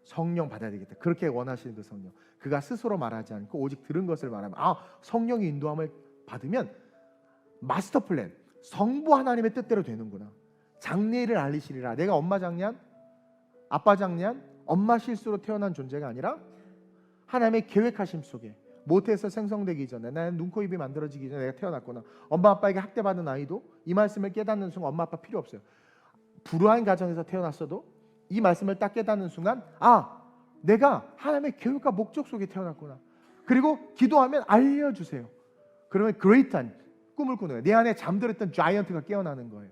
성령 받아야 되겠다. 그렇게 원하시는 그 성령. 그가 스스로 말하지 않고 오직 들은 것을 말하면 성령의 인도함을 받으면 마스터 플랜, 성부 하나님의 뜻대로 되는구나. 장래를 알리시리라. 내가 엄마 장년, 아빠 장년, 엄마 실수로 태어난 존재가 아니라 하나님의 계획하심 속에 모태에서 생성되기 전에, 나는 눈, 코, 입이 만들어지기 전에 내가 태어났구나. 엄마 아빠에게 학대받은 아이도 이 말씀을 깨닫는 순간 엄마 아빠 필요 없어요. 불우한 가정에서 태어났어도 이 말씀을 딱 깨닫는 순간 내가 하나님의 계획과 목적 속에 태어났구나. 그리고 기도하면 알려주세요. 그러면 그레이트한 꿈을 꾸는 거예요. 내 안에 잠들었던 자이언트가 깨어나는 거예요.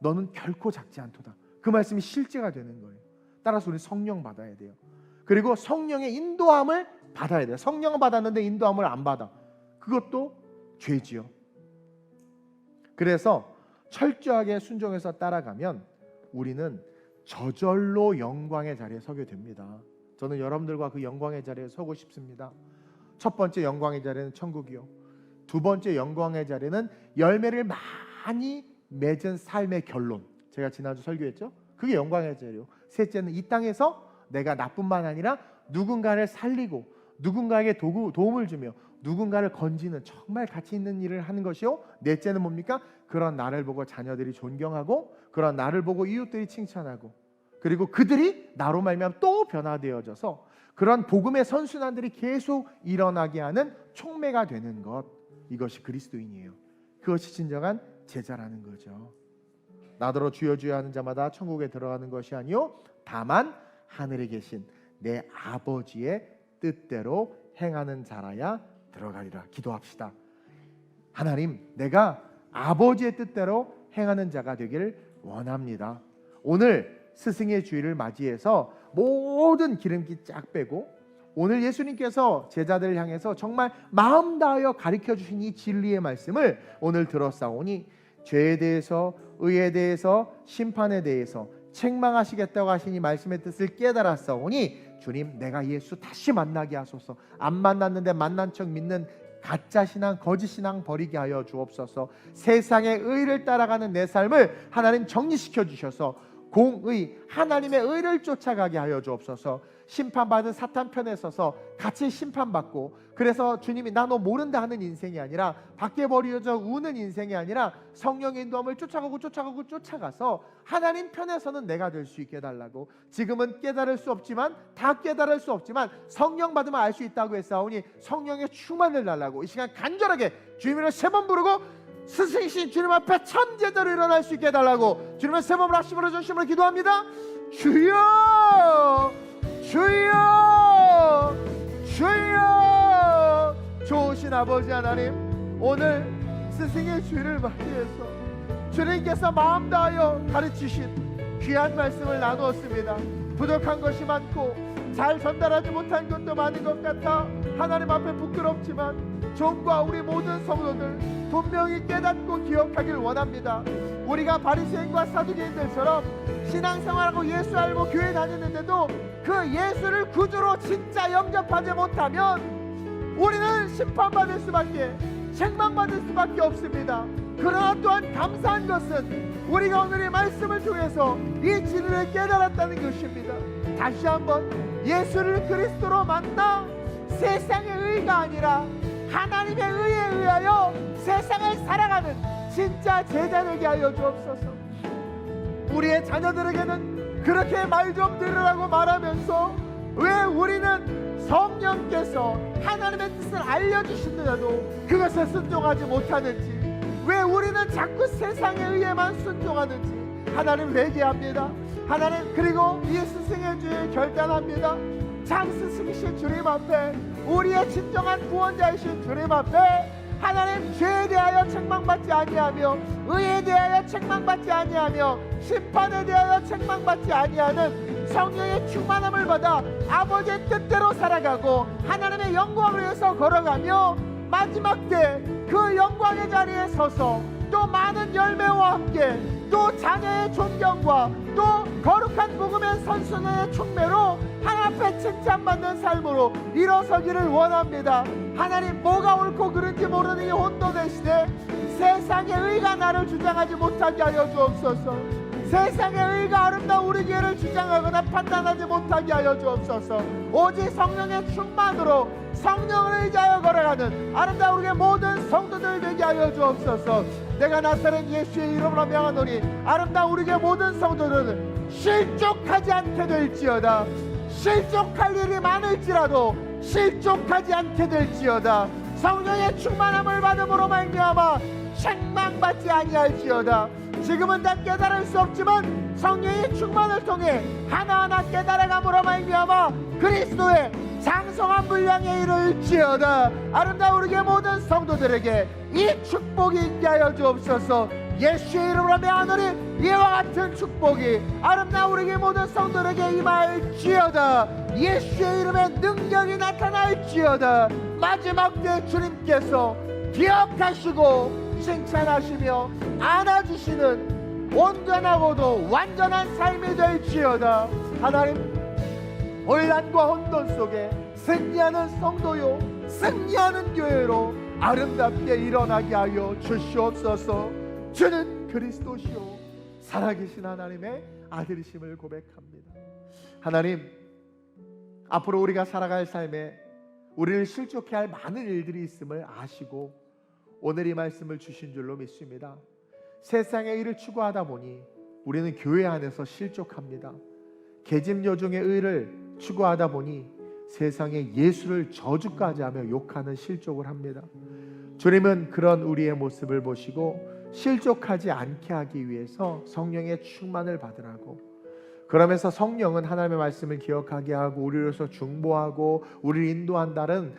너는 결코 작지 않도다. 그 말씀이 실제가 되는 거예요. 따라서 우리 성령 받아야 돼요. 그리고 성령의 인도함을 받아야 돼요. 성령을 받았는데 인도함을 안 받아. 그것도 죄지요. 그래서 철저하게 순종해서 따라가면 우리는 저절로 영광의 자리에 서게 됩니다. 저는 여러분들과 그 영광의 자리에 서고 싶습니다. 첫 번째 영광의 자리는 천국이요. 두 번째 영광의 자리는 열매를 많이 맺은 삶의 결론. 제가 지난주 설교했죠. 그게 영광의 자리요. 셋째는 이 땅에서 내가 나뿐만 아니라 누군가를 살리고 누군가에게 도움을 주며 누군가를 건지는 정말 가치 있는 일을 하는 것이요. 넷째는 뭡니까? 그런 나를 보고 자녀들이 존경하고 그런 나를 보고 이웃들이 칭찬하고 그리고 그들이 나로 말미암아 또 변화되어져서 그런 복음의 선순환들이 계속 일어나게 하는 촉매가 되는 것. 이것이 그리스도인이에요. 그것이 진정한 제자라는 거죠. 나더러 주여 주여 하는 자마다 천국에 들어가는 것이 아니요 다만 하늘에 계신 내 아버지의 뜻대로 행하는 자라야 들어가리라. 기도합시다. 하나님, 내가 아버지의 뜻대로 행하는 자가 되기를 원합니다. 오늘 스승의 주일을 맞이해서 모든 기름기 쫙 빼고 오늘 예수님께서 제자들을 향해서 정말 마음 다하여 가르쳐 주신 이 진리의 말씀을 오늘 들었사오니 죄에 대해서, 의에 대해서, 심판에 대해서 책망하시겠다고 하신 이 말씀의 뜻을 깨달았사오니 주님, 내가 예수 다시 만나게 하소서. 안 만났는데 만난 척 믿는 가짜 신앙, 거짓 신앙 버리게 하여 주옵소서. 세상의 의를 따라가는 내 삶을 하나님 정리시켜 주셔서 공의, 하나님의 의를 쫓아가게 하여 주옵소서. 심판받은 사탄 편에 서서 같이 심판받고, 그래서 주님이 나 너 모른다 하는 인생이 아니라 밖에 버려져 우는 인생이 아니라 성령의 인도함을 쫓아가서 하나님 편에서는 내가 될 수 있게 해달라고. 지금은 깨달을 수 없지만, 다 깨달을 수 없지만 성령 받으면 알 수 있다고 했사오니 성령의 충만을 달라고 이 시간 간절하게 주님을 3번 부르고 스승이신 주님 앞에 천제자로 일어날 수 있게 해달라고 주님을 3번 합심으로 전심으로 기도합니다. 주여, 주여, 주여. 좋으신 아버지 하나님, 오늘 스승의 주일을 맞이해서 주님께서 마음 다하여 가르치신 귀한 말씀을 나누었습니다. 부족한 것이 많고 잘 전달하지 못한 것도 많은 것 같아 하나님 앞에 부끄럽지만 종과 우리 모든 성도들 분명히 깨닫고 기억하길 원합니다. 우리가 바리새인과 사두개인들처럼 신앙생활하고 예수 알고 교회 다니는데도 그 예수를 구주로 진짜 영접하지 못하면 우리는 심판받을 수밖에, 책망받을 수밖에 없습니다. 그러나 또한 감사한 것은 우리가 오늘 이 말씀을 통해서 이 진리를 깨달았다는 것입니다. 다시 한번 예수를 그리스도로 만나 세상의 의가 아니라 하나님의 의에 의하여 세상을 살아가는 진짜 제자 되게 하여 주옵소서. 우리의 자녀들에게는 그렇게 말 좀 들으라고 말하면서 왜 우리는 성령께서 하나님의 뜻을 알려주시는데도 그것에 순종하지 못하는지, 왜 우리는 자꾸 세상의 의에만 순종하는지 하나님 회개합니다. 하나님, 그리고 이 스승의 주에 결단합니다. 참 스승이신 주님 앞에, 우리의 진정한 구원자이신 주님 앞에 하나님 죄에 대하여 책망받지 아니하며 의에 대하여 책망받지 아니하며 심판에 대하여 책망받지 아니하는 성령의 충만함을 받아 아버지의 뜻대로 살아가고 하나님의 영광을 위해서 걸어가며 마지막 때 그 영광의 자리에 서서 또 많은 열매와 함께 또 자녀의 존경과 또 거룩한 복음의 선순환의 충매로 하나님 앞에 칭찬받는 삶으로 일어서기를 원합니다. 하나님, 뭐가 옳고 그른지 모르는 이 혼돈의 시대 세상의 의가 나를 주장하지 못하게 하여 주옵소서. 세상의 의가 아름다운 우리 교회를 주장하거나 판단하지 못하게 하여 주옵소서. 오직 성령의 충만으로 성령을 의지하여 걸어가는 아름다운 우리의 모든 성도들 되게 하여 주옵소서. 내가 나사렛 예수의 이름으로 명하노니 아름다운 우리 교회 모든 성도들은 실족하지 않게 될지어다. 실족할 일이 많을지라도 실족하지 않게 될지어다. 성령의 충만함을 받음으로 말미암아 책망받지 아니할지어다. 지금은 다 깨달을 수 없지만 성령의 충만을 통해 하나하나 깨달아감으로 말미암아 그리스도의 장성한 분량에 이를지어다. 아름다운 우리 모든 성도들에게 이 축복이 있게 하여 주옵소서. 예수의 이름으로 명하노니 이와 같은 축복이 아름다운 우리 모든 성도들에게 임할지어다. 예수의 이름에 능력이 나타날지어다. 마지막 때 주님께서 기억하시고 칭찬하시며 안아주시는 온전하고도 완전한 삶이 될지어다. 하나님, 혼란과 혼돈 속에 승리하는 성도요, 승리하는 교회로 아름답게 일어나게 하여 주시옵소서. 주는 그리스도시요 살아계신 하나님의 아들이심을 고백합니다. 하나님, 앞으로 우리가 살아갈 삶에 우리를 실족해 할 많은 일들이 있음을 아시고 오늘 이 말씀을 주신 줄로 믿습니다. 세상의 의를 추구하다 보니 우리는 교회 안에서 실족합니다. 계집여종의 의를 추구하다 보니 세상에 예수를 저주까지 하며 욕하는 실족을 합니다. 주님은 그런 우리의 모습을 보시고 실족하지 않게 하기 위해서 성령의 충만을 받으라고, 그러면서 성령은 하나님의 말씀을 기억하게 하고 우리로서 중보하고 우리를 인도한다는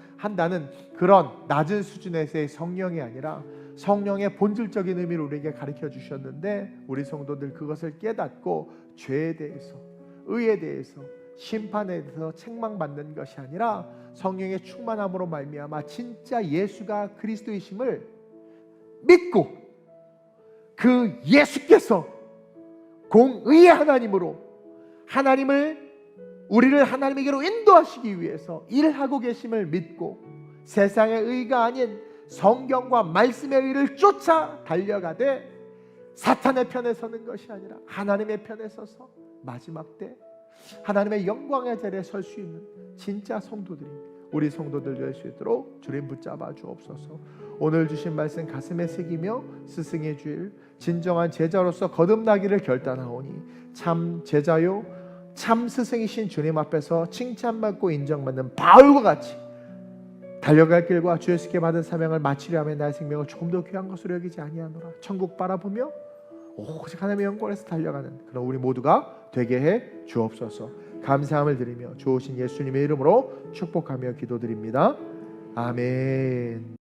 그런 낮은 수준에서의 성령이 아니라 성령의 본질적인 의미를 우리에게 가르쳐 주셨는데, 우리 성도들 그것을 깨닫고 죄에 대해서, 의에 대해서, 심판에 대해서 책망받는 것이 아니라 성령의 충만함으로 말미암아 진짜 예수가 그리스도이심을 믿고 그 예수께서 공의의 하나님으로 우리를 하나님에게로 인도하시기 위해서 일하고 계심을 믿고 세상의 의가 아닌 성경과 말씀의 의를 쫓아 달려가되 사탄의 편에 서는 것이 아니라 하나님의 편에 서서 마지막 때 하나님의 영광의 자리에 설 수 있는 진짜 성도들이 우리 성도들 될 수 있도록 주님 붙잡아 주옵소서. 오늘 주신 말씀 가슴에 새기며 스승의 주일 진정한 제자로서 거듭나기를 결단하오니 참 제자요 참 스승이신 주님 앞에서 칭찬받고 인정받는 바울과 같이 달려갈 길과 주 예수께 받은 사명을 마치려 하며 나의 생명을 조금 더 귀한 것으로 여기지 아니하노라. 천국 바라보며 오직 하나님의 영광에서 달려가는 그런 우리 모두가 되게 해 주옵소서. 감사함을 드리며 좋으신 예수님의 이름으로 축복하며 기도드립니다. 아멘.